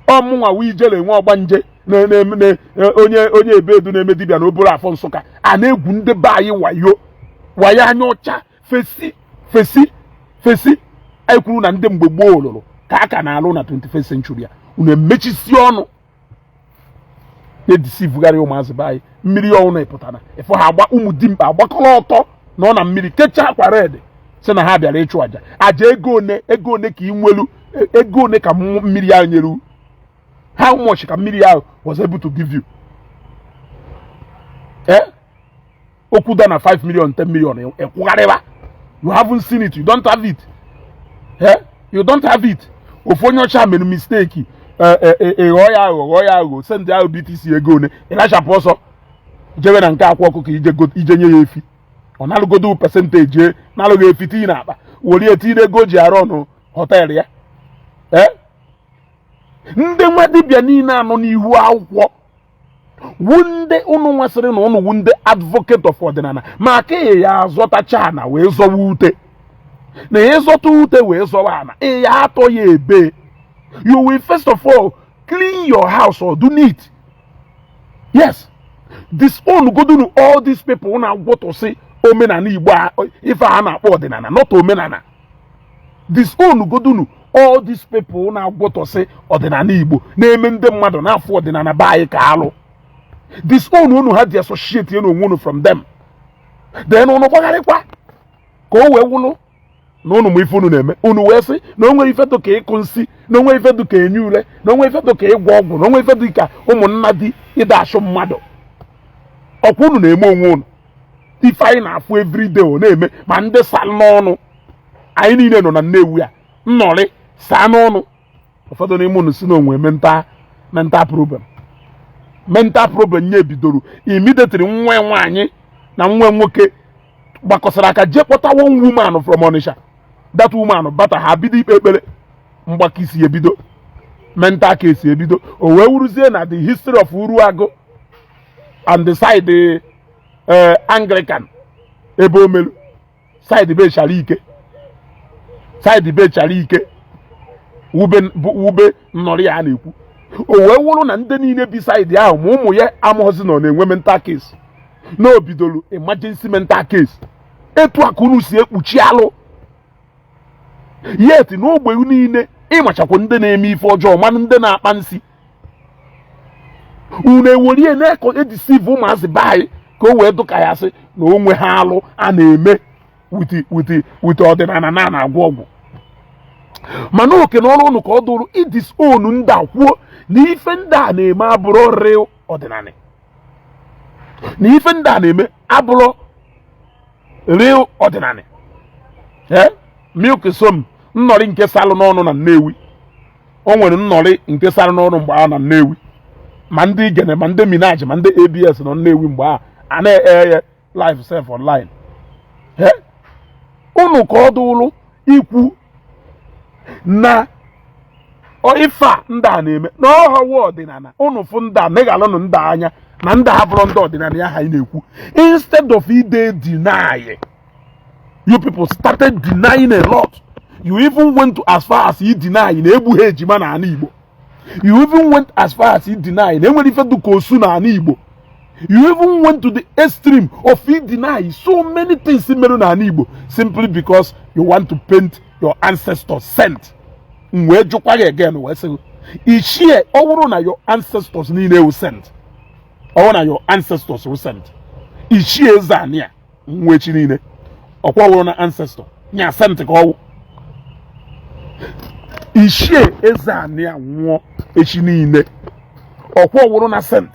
ọmụnwa wijele nwe ọgbanje onye ebedu na-eme dibia na obere afọ Nsụka a na-egwu ndị be anyị wayo anya ọcha fesi anyị kwuru na ndị mgbe gboo lụrụ ka aka na-alụ na 21st century a unu emechisi ọnụ na-edisivugharị ụmụazị be anyị mmiri ọnwụ na-epụtana ịfụ ha agba ụmụ dimkpa agbakọrọ ọtọ nọ na mmiri kechaa akwa red sị na ha bịara ịchụ aja ego one ka ị nwelu ego one ka mmiri ahụ nyere. How much ka mmiri ahụ was able to give you? Okuda na 5 million 10 million ekwugharịba. You haven't seen it, you don't have it. You don't have it. Ofu onye ọcha mere mistake ghọọ ya aghụghọ send ahụ BTC ego one ịlachapụ ọsọ jewe na nke akwa ọkụ ka ije nye ya efi. Ọ na-alụgodo percentage na-alụghị efi tinye na akpa were etinye ego ji arụ ọnụ hotel ya. Ndị nwa dibịa niile anọ n'ihu akwụkwọ wunde unu nwasịrị na unu wunde advocate of ọdịnala maka ya azọtacha ana wee zọwa ute na ịzọta ute wee zọwa ana ya atọ ya ebe. You will first of all clean your house or do neat. Yes, disown godunu all these people na-agwọtọsị omenala Igbo ife a na-akpọ ọdịnala not omenala. Disown godunu all these people na-agwọtọsị ọdịnala Igbo na-eme ndị mmadụ na-afụ ọdịnala be anyị ka alụ. Disown unu ha dị associate onwe unu from them. Then unu gbagharịkwa ka o wee wụlụ na unu ma ife unu na-eme unu wee sị na onwe ife dị ka ịkụ nsị na onwe ife dị ka enye ule na onwe ife dị ka ịgwọ ọgwụ na onwe ife dị ka ụmụnna dị ịda achụ mmadụ. Ọkwa unu na-eme onwe unu ife anyị na-afụ everyday ọ na-eme ma ndị sal n'ọnụ anyị niile nọ na Nnewi a nnọrị saa n'ọnụ. Ụfọdụ n'ime unu si na onwe mental problem nye bidoro immediately nwa nwaanyị na nwa nwoke gbakọsara aka jee kpọta one woman from Onitsha. That woman bata ha bido ikpe ekpere mgbakọ isi ebido mental case ebido o wee wuruzie na the history of Uruagu and the side Anglican ebe omelu side be chara ike wube nnọrị ya na-ekwu o wee wụrụ na ndị niile bi side ahụ ma ụmụ ya amụghịzi nọ na-enwe mental case na obidolu emergency mental case etu aka unu si ekpuchi alụ yet n'ogbe niile ịmachakwa ndị na-eme ife ọjọọ manụ ndị na-akpa nsị unu ewerie na-eko edisive ụmụazị be anyị ka o wee dụka ya sị na onwe ha alụ a na-eme wit ọdịnala na-agwọ ọgwụ mana oke n'ọrụ unu ka ọ dụrụ idisonu ndị a kwuo na ife ndị a na-eme abụrụ real ọdịnala na ife ndị a na-eme abụrụ real ọdịnala milk som nnọrị nke salụ n'ọnụ na Nnewi o nwere nnọrị nke salụ n'ọnụ mgbe ahụ na Nnewi ma ndị Igene ma ndị Minaj ma ndị ABS nọ Nnewi mgbe ahụ a na-eye live self online unu ka ọ dụrụ ikwu na ife a ndị a na-eme na ọghọwo ọdịnala unu fụ ndị a negalụnụ ndị anya na ndị a bụrụ ndị ọdịnala ya ha ị na-ekwu instead of ide deny. You people started denying a lot. You even went to as far as you deny na egbu ha ejima na ana Igbo. You even went as far as you deny na enwere ife duka osu na ana Igbo. You even went to the extreme of you deny so many things meru na ana Igbo simply because you want to paint your ancestors sent. Mwe jukwa again we say ishie owuru na your ancestors niile were sent. Owuru na your ancestors were sent. Ishie zania mwe chi niile. Ọkwa wụrụ na ancestor nya sent ka ọwụ ishie eze anị a nwụọ echi niile ọkwa wụrụ na sent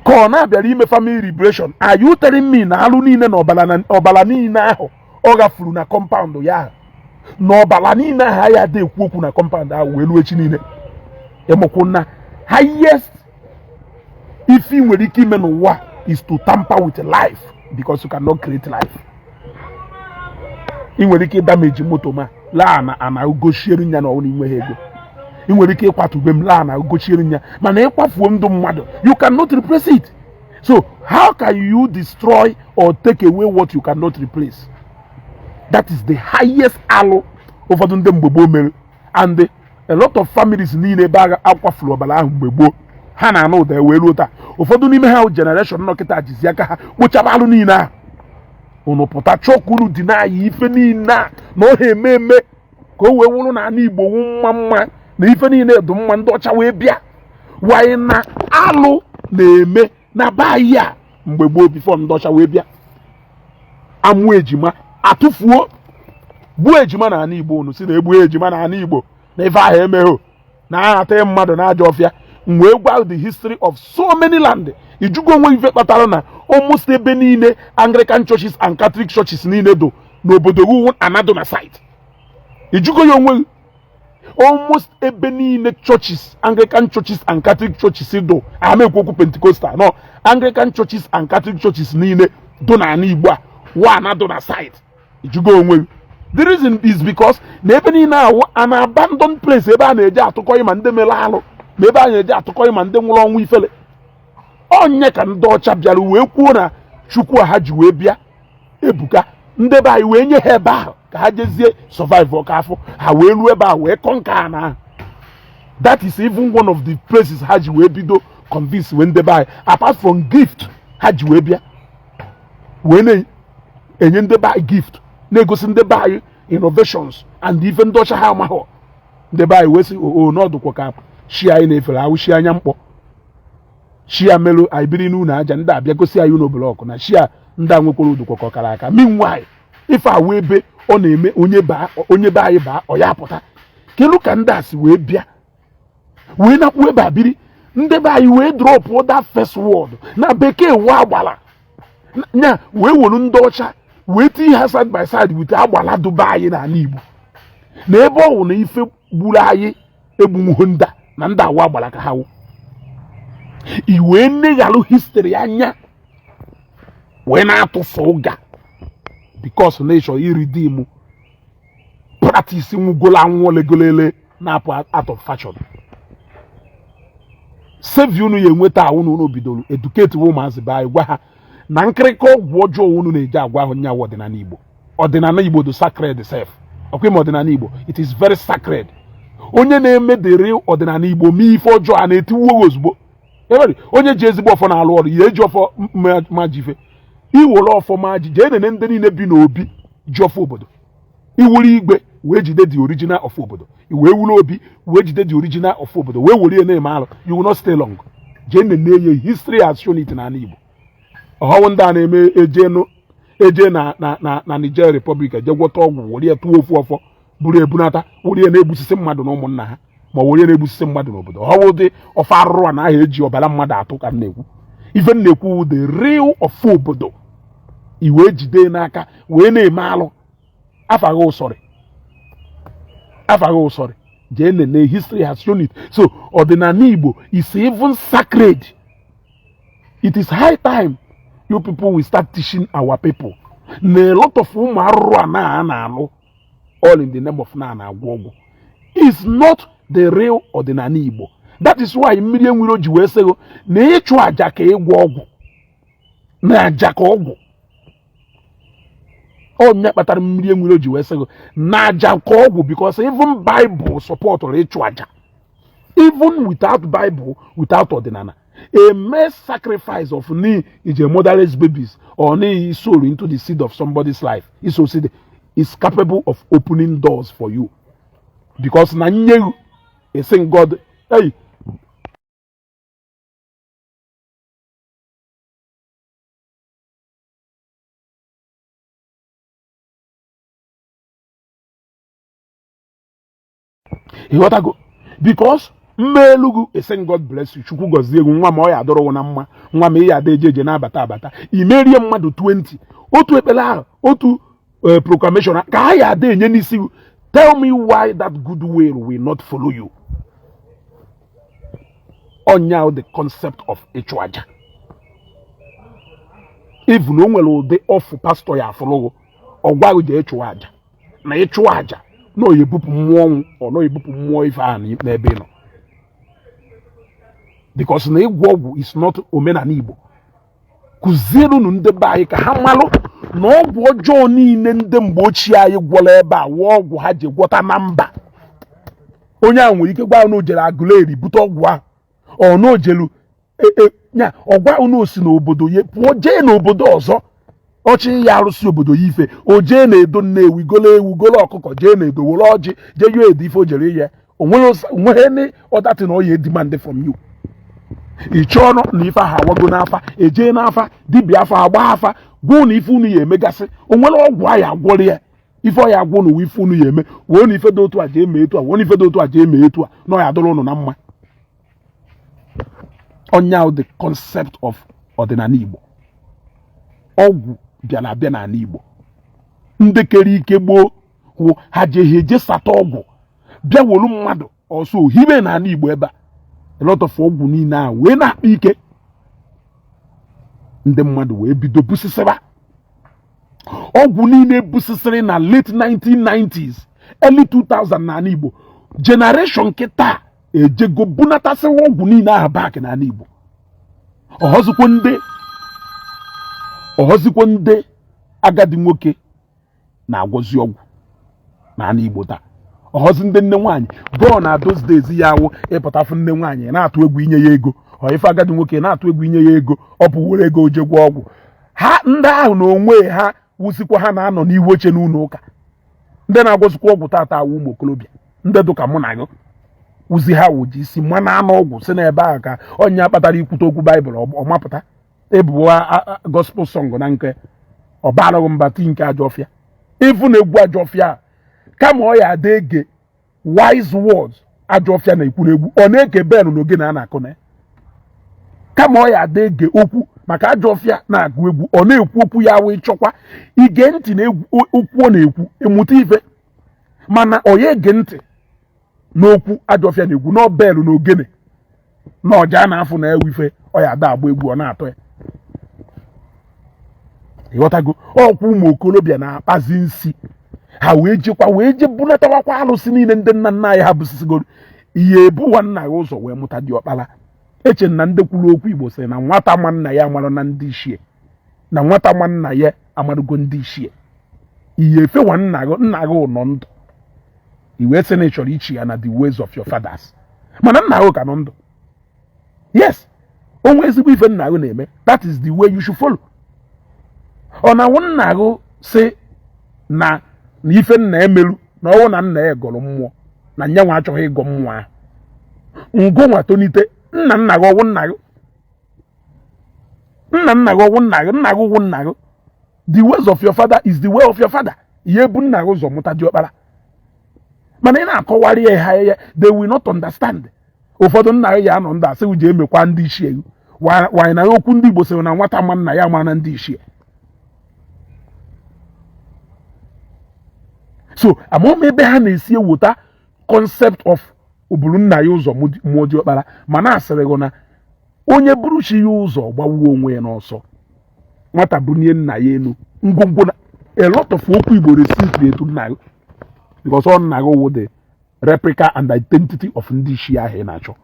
ka ọ na-abịara ime family liberation. Are you telling me na alụ niile na ọbala niile ahụ ọ gafuru na compound ya na ọbala niile ahụ ya dị ekwu okwu na compound ahụ wee luo echi niile emekwu na highest ife nwere ike ime n'ụwa is to tamper with life because you cannot create life. I nwere ike damage moto ma la na ugochiere nya na ọwụ n'inwe ha ego. I nwere ike ịkwatube m la na ugochiere nya mana ịkwafuo ndụ mmadụ you cannot replace it. So how can you destroy or take away what you cannot replace? That is the highest alụ ụfọdụ ndị mgbe gboo mere and a lot of families niile ebe agha akwafuru ọbara ahụ mgbe gboo ha na-anụ ụda wee ruo taa ụfọdụ n'ime ha generation nọkịta jizi aka ha kpochaba alụ niile ahụ unu pụta chọkwuru dị na-ayị ife niile a na ọ ha eme ka o wee wụrụ na ana Igbo mma na ife niile dị mma ndị ọcha wee bịa wanyị na alụ na-eme na bayi a mgbe gboo bifo ndị ọcha wee bịa amụ ejima atụfuo gbuo ejima na ana Igbo unu si na egbuo ejima na ana Igbo na ife ahụ emegho na ahata mmadụ na ajọ ọfịa wee gwa the history of so many land ijugo onwe ife kpatara na almost ebe niile Anglican churches and Catholic churches niile do n'obodo wu anado na site ijugo ya onwe almost ebe niile churches Anglican churches and Catholic churches do amekwu Pentecostal no Anglican churches and Catholic churches niile do na ana Igbo a wa anado na site ijugo onwe. The reason is because na ebe niile an abandoned place ebe a na-eje atụkọ ma ndị mere alụ na ebe a na-eje atụkọ ma ndị nwụrụ ọnwụ ifele onye ka ndị ọcha bịara wee kwuo na Chukwu ha ji wee bịa ebuka ndị be anyị wee nye ha ebe ahụ ka ha jezie survive ọka afọ ha wee ruo ebe a wee conquer na. That is even one of the places ha ji wee bido convince when ndị be anyị apart from gift ha ji wee bịa wee na-enye ndị be anyị gift na-egosi ndị be anyị innovations and even ndị ọcha ha amaghọ ndị be anyị wee sị n'ọdụkwa ka shi anyị na-efere ahụ shi anya mkpọ shi ya melu anyị biri n'ụlọ aja ndị abịa gosi anyị ụlọ blọkụ na shi a ndị a nwekwara udukwa kara aka meanwhile ife awụ ebe ọ na-eme onye be anyị baa ọ ya pụta kelu ka ndị a si wee bịa wee nakpu ebe a biri ndị be anyị wee drop that first word na bekee wa agbala nya wee wolu ndị ọcha wee tinye ha side by side with agbala duba anyị n'ala Igbo na ebe ọ wụ na ife gburu anyị egbunwuho nda na ndị awa agbala ka ha wụ iwe neghalụ history anya wee na-atụfu ụga because nation iridim practice nwugolo anwụ olegolele na-apụ out of fashion. Save unu ya enweta unu bidoro educate ụmụazị be anyị gwa ha na nkịrịka ọgwụ ọjọọ unu na-eji agwa ahụ nya ọdịnala Igbo. Ọdịnala Igbo do sacred self. Ọkwa ime ọdịnala Igbo it is very sacred. Onye na-eme the real ọdịnala Igbo mee ife ọjọọ a na-etiwu ozugbo. Onye ji ezigbo ọfọ na-alụ ọrụ ya eji ọfọ majife iwere ọfọ maji jee nene ndị niile bi n'obi ji ọfọ obodo iwuru igwe wee jide the original of obodo wee wuru obi wee jide the original of obodo wee were ya na-eme alụ you will not stay long. Jee nene ye history has shown it n'ala Igbo. Ọhọwụ ndị a na-eme eje na Niger Republic eje gwọta ọgwụ were ya tụọ ofu ọfọ buru ebunata were ya na-egbusisi mmadụ na ụmụnna ha ma were ya na-egbusisi mmadụ n'obodo. Ọhọwụ dị ọfa arụrụ a na aha eji ọbara mmadụ atụ ka m na-ekwu. Ife m na-ekwu the real of obodo iwe jide n'aka wee na-eme alụ afaghị ụsọrị jee nene history has shown it. So ọdịnala Igbo is even sacred. It is high time you people will start teaching our people. Na a lot of ụmụ arụrụ a na-alụ all in the name of na-agwọ ọgwụ is not the real ọdịnala Igbo. That is why mmiri enwiro ji wee sego na ịchụ aja ka ịgwọ ọgwụ na aja ka ọgwụ. Onye kpatara mmiri enwiro ji wee sego na aja ka ọgwụ because even Bible support ịchụ aja. Even without Bible, without ọdịnala, a mere sacrifice of ije motherless babies or soul into the seed of somebody's life is capable of opening doors for you. Because na nye a saying God, hey, you gotta go. Because mmelugu a saying God bless you. Chukwu gozie egwu nwa ma ọ ya adọrọ na mma nwa ma ya ada eje na-abata imerie mmadụ 20 otu ekpele ahụ otu proclamation ka ha ya ada enye n'isi. Tell me why that goodwill will not follow you. Onya the concept of ịchụ aja. Even o nwere ụdị ọfụ pastor ya afụrụ ọgwa je ịchụ aja na ịchụ aja na oyebupụ mmụọ ọnwụ ọ na oyebupụ mmụọ ife ahụ n'ebe ị nọ. Because na ịgwọ ọgwụ is not omenala Igbo. Kụziere unu ndị be anyị ka ha malụ na ọgwụ ọjọọ niile ndị mgbe ochie anyị gwọrọ ebe a wụọ ọgwụ ha ji gwọta na mba. Onye ahụ nwere ike gwa unu jere Aguleri bute ọgwụ ahụ ọ na ojelu nya ọgwa unu osi n'obodo ya pụọ jee n'obodo ọzọ ọchị ya arụsị obodo ya ife o jee na-edo Nnewi golo ewu golo ọkụkọ jee na-edo were ọjị jee yo edo ife o jere ihe onweghị ni ọdatị na ọ ya demand from you. Ị chọọ na ife ahụ awago n'afa ejee n'afa dibịa afa agba afa gwụ na ife unu ya emegasị onwere ọgwụ a ya agwọrọ ya ife ọ ya agwụ na ife unu ya eme wee na ife dị otu a jee mee etu a wee na ife dị otu a jee mee etu a na ọ ya dọrọ unu na mma. Onya the concept of ọdịnala Igbo. Ọgwụ bịara abịa n'ala Igbo. Ndị kere ike gboo hụ ha jeheje sata ọgwụ bịa wolu mmadụ ọsọ hibe n'ala Igbo ebe a. A lot of ọgwụ niile a wee na-akpa ike ndị mmadụ wee bido busisịba. Ọgwụ niile busisịrị na late 1990s early 2000 n'ala Igbo. Generation kịta ejego bunatasịwa ọgwụ niile ahụ back n'ala Igbo. Ọhọzikwa ndị agadi nwoke na-agwọzi ọgwụ n'ala Igbo taa. Ọhọzi ndị nne nwaanyị bụọ na those days ya awụ ịpụtafụ nne nwaanyị na-atụ egwu inye ya ego ọ ife agadi nwoke na-atụ egwu inye ya ego ọ bụ were ego oje gwọ ọgwụ. Ha ndị ahụ na onwe ha wụsikwa ha na-anọ n'ihu oche n'ụlọ ụka. Ndị na-agwọzikwa ọgwụ tata awụ ụmụ okorobịa ndị dụka mụ na gị uzi ha wụji isi mmanụ anụ ọgwụ si n'ebe ahụ ka onye kpatara ikwute okwu Baịbụl ọmapụta ebubo gospel song na nke ọbarụghị mba ti nke Ajọfịa ifu na egwu Ajọfịa kama ọ ya ada ege wise words Ajọfịa na-ekwuru egwu ọ na-eke bel n'oge na na-akụ na kama ọ ya ada ege okwu maka Ajọfịa na-agụ egwu ọ na-ekwu okwu ya wee chọkwa ige ntị na egwu okwu ọ na-ekwu emụta ife mana ọ ya ege ntị n'okwu Ajọfịa na-egwu n'ọbelu n'ogene na ọja na-afụ na ewu ife ọ ya ada agba egwu ọ na-atọ ya. ịghọtago ọkwụ ụmụ okolobịa na-akpazi nsi ha wee je bunatawakwa alụsị niile ndị nna nna anyị ha bụsisigoro ihe ebuwa nna ya ụzọ wee mụta diọkpara. Eche na ndị kwuru okwu Igbo sị na nwata ma nna ya amarọ na ndị ichie na nwata ma nna ya amarụgo ndị ichie. Ihe efewa nna gị nọ ndụ iwe sị na ị chọrọ ichi ya na the ways of your fathers, mana nna gị ka nọ ndụ. Yes, onwe ezigbo ife nna gị na-eme, that is the way you should follow. Ọ na nna gị sị na ife nna emelu na ọwụ na nna ya gọrọ mmụọ na nyanwa achọghị ịgọ mmụọ ahụ, ngo nwa tonite nna gị ọwụ nna gị, nna gị ọwụ nna gị, nna gị ọwụ nna gị. The ways of your father is the way of your father. Ihe bụ nna gị ụzọ mụta diọkpara. Mana ị na-akọwarị ya ha, they will not understand. Ụfọdụ nna gị ya anọ ndị asị uje emekwa ndị ichie gị wanyị na okwu ndị Igbo sịrị na nwata ma nna ya ama na ndị ichie. So amụma ebe ha na-esi ewota concept of obulu nna ya ụzọ mụọ diọkpara, mana asịrị gị na onye buru chi ya ụzọ gbawuo onwe ya n'ọsọ, nwata bunye nna ya elu ngwongwo. Na a lot of okwu Igbo resist etu nna gị because ọ nna gị wụ the replica and identity of ndị ichie ahụ ị na-achọ.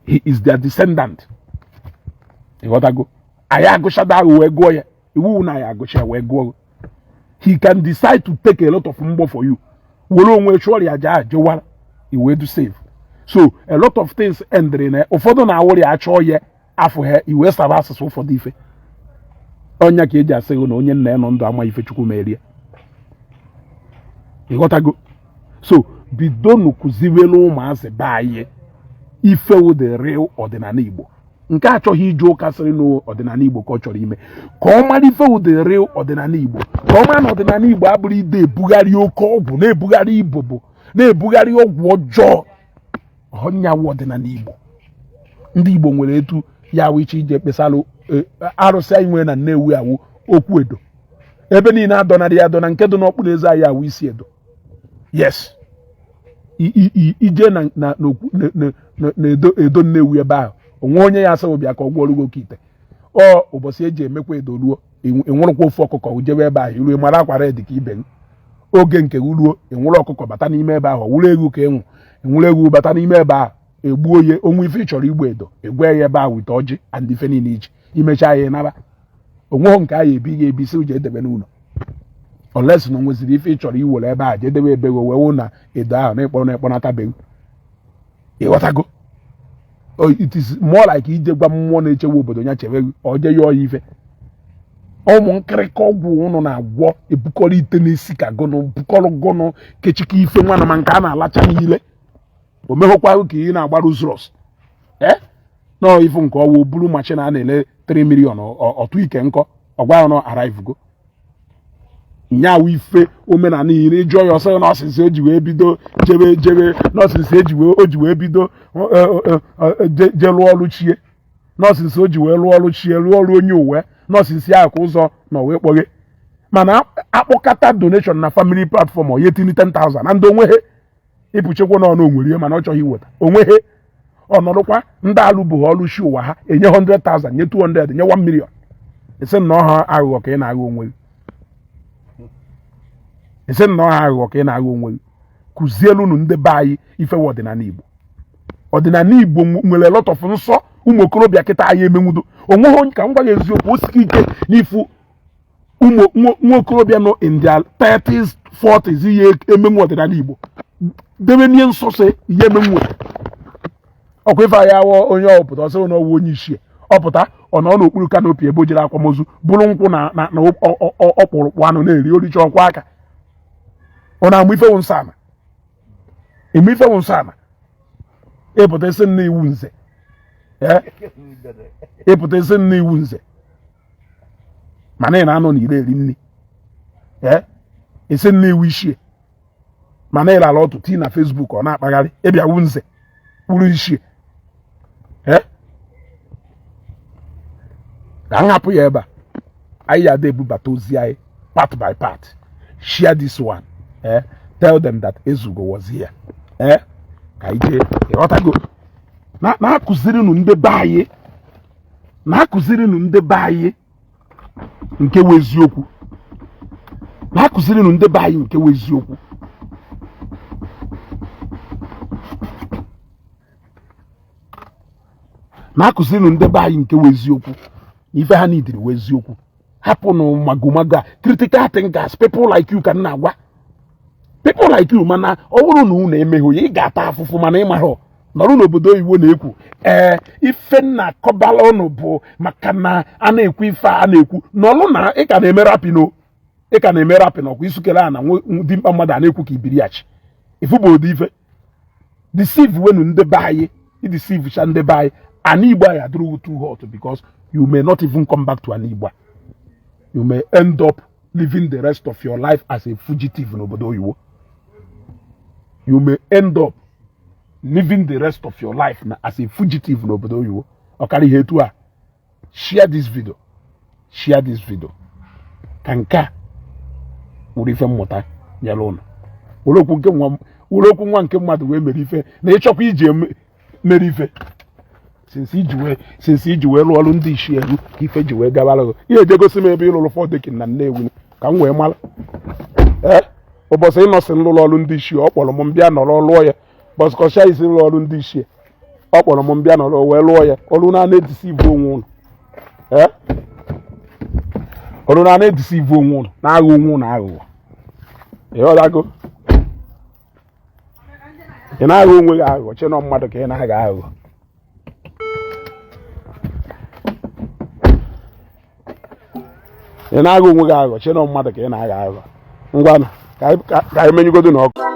He is their descendant. Ịghọtago? Anyị agụchada ahụ wee gụọ ya, iwu na anyị agụcha wee gụọ. He can decide to take a lot of mbọ for you. Were onwe chụọrọ ya aja ajụwara iwe do save. So a lot of things endere na ụfọdụ na-awụrị achọ ya afọ ha iwe saba asụsụ ụfọdụ ife. Ọnya ka eji asị gị na onye nna ya nọ ndụ ama ife Chukwu merie. Ịghọtago? So bido n'ụkụziwelu ụmụazị be anyị ife wụ the real ọdịnala Igbo. Nke achọghị ije ụka sịrị n'ọdịnala Igbo ka ọ chọrọ ime, ka ọ mara ife wụ the real ọdịnala Igbo, ka ọ mara na ọdịnala Igbo abụrụ ide ebugharị oke ọgwụ, na-ebugharị ibobo, na-ebugharị ọgwụ ọjọọ. Ọnya wụ ọdịnala Igbo. Ndị Igbo nwere etu ya wụ iche ije kpesalụ arụsị anyị nwere na Nnewi awụ okwu edo, ebe niile adọnarị ya adọna, nke dị n'okpuru eze anyị awụ isi edo. Yes, ije na edo Nnewi ebe ahụ onwe onye ya asọ bịa ka ọ gwọrọ gị ite. Ọ ụbọchị eji emekwa edo ruo enwerụkwa ofu ọkụkọ jebe ebe ahụ iruo mara akwara dị ka ibe m. Oge nke ruo enwere ọkụkọ bata n'ime ebe ahụ, wụrụ egwu ka enwere egwu bata n'ime ebe ahụ, egbuo ya onwe ife ịchọrọ igbu edo egwe ya ebe ahụ wite ọjị and ife niile iji imechaa ya naba. Onweghị nke ahụ ebi ga-ebi si uje edebe n'ụlọ, unless na onweziri ife ịchọrọ iwere ebe ahụ jedebe ebe wee wụ na edo ahụ na-ekpọnatabeghị. Ịghọtago? It is more like ije gwa mmụọ na-echewe obodo ya chebe oje ya ọya ife. Ụmụ nkịrịka ọgwụ ụnụ na-agwọ ebukọrọ ite n'isi ka gụnụ bukọrọ gụnụ kechika ife nwana ma nke a na-alacha niile o meghọkwa ka ị na-agba Rolls-Royce na ifu nke ọwụ buru machin a na-ele 3 million ọtụ ike nkọ ọgwa ọnụ arrive go nyawo ife omenala iri jụọ ya ọsọ nọọsịs eji wee bido jebe nọọsịs o ji wee bido je lụọ ọrụ chie, nọọsịs o ji wee lụọ ọrụ chie lụọ ọrụ onye uwe, nọọsịs ya ka ụzọ na wee kpọghe. Mana akpọkata donation na family platform onye tini 10,000 na ndị onweghị ịpụchekwa n'ọnụ onwere mana ọ chọghị iweta onweghị. Ọnọdụkwa ndị alụ bụ ọrụ chi ụwa ha enye 100,000 nye 200 nye 1 million. Ese na ọha aghụghọ ka ị na-aghọ onwe gị. Ese na ọha aghụghọ ka ị na-aghọ onwe gị. Kụzielu unu ndị be anyị ife ọdịnala Igbo. Ọdịnala Igbo nwere lot of nsọ ụmụ okorobịa kịta anyị emenwudo. Onweghị onye ka m gwa gị eziokwu o sike ike n'ifu ụmụ okorobịa nọ in their 30s 40s ihe emenwu ọdịnala Igbo debe n'ihe nsọsọ ihe emenwu. Ọkwa ife anyị awọ onye ọpụta ọsọ na ọwụ onye ichie ọpụta ọ nọ n'okpuru kanopi ebe o jere akwamozu bụrụ nkwụ na ọkpụrụkpụ anụ na-eri oricha ọkwa aka. Ọ na-amụ ife wụ nsọ ana eme ife wụ nsọ ana ịpụta isi nna iwu nze ịpụta isi nna iwu nze mana ị na-anọ n'ire eri nri isi nna iwu ichie mana ị lara ọtụ tii na Facebook ọ na-akpagharị ịbịa wu nze kpụrụ ichie ka m hapụ ya ebe a anyị ya ada ebubata ozi anyị part by part. Share this one tell them that Ezugo was here ka ije ịghọtago na-akụziri unu ndị be anyị nke wụ eziokwu. Na-akụziri ndị be anyị nke wụ eziokwu. Na-akụziri ndị be anyị nke wụ eziokwu. Ife ha nidiri wụ eziokwu. Hapụ na magomago critical thinkers, people like you ka nna agwa. People like you mana ọ bụrụ na unu emeghị ị ga-ata afụfụ mana ị mara nọrọ n'obodo oyibo na-ekwu ife nna kọbala ọnụ bụ maka na a na-ekwu ife a na-ekwu n'ọlụ na ị ka na-eme rapino ị ka na-eme rapino ọkwa isukere a na dimkpa mmadụ a na-ekwu ka ibiriachi ifu bụ ụdị ife deceive wenu ndị be anyị ideceive cha ndị be anyị ana Igbo anyị adịrụghị too hot because you may not even come back to an Igbo. You may end up living the rest of your life as a fugitive n'obodo oyibo. You may end up living the rest of your life as a fugitive n'obodo oyibo. Ọkara ihe etu a, share this video. Share this video. Ka nke a wuru ife mmụta nyere ụnụ. Wuru okwu nwa nke mmadụ wee mere ife na ịchọkwa iji mere ife. Since iji wee lụọ ọrụ ndị isi elu ka ife ji wee gabara gị. Ihe eje gosi m ebe ịlụrụ fọdekin na Nnewi ka m wee mara. Ụbọchị ịnọsị nlụrụ ọrụ ndị isi ọ kpọrọ m mbịa nọrọ lụọ ya. Bọskọsha isi lụrụ ọrụ ndị isi ọ kpọrọ m mbịa nọrọ wee lụọ ya. Ọrụ na-edisive onwe ụnụ. Ọrụ na-edisive onwe ụnụ na-aghọ onwe ụnụ aghụghọ. Ịghọtago? Ị na-aghọ onwe gị aghụghọ che nọ mmadụ ka ị na-aghọ aghụghọ. Ị na-aghọ onwe gị aghụghọ che nọ mmadụ ka ị na-aghọ aghụghọ. Ngwanụ ka anyị menyugodo n'ọkụ.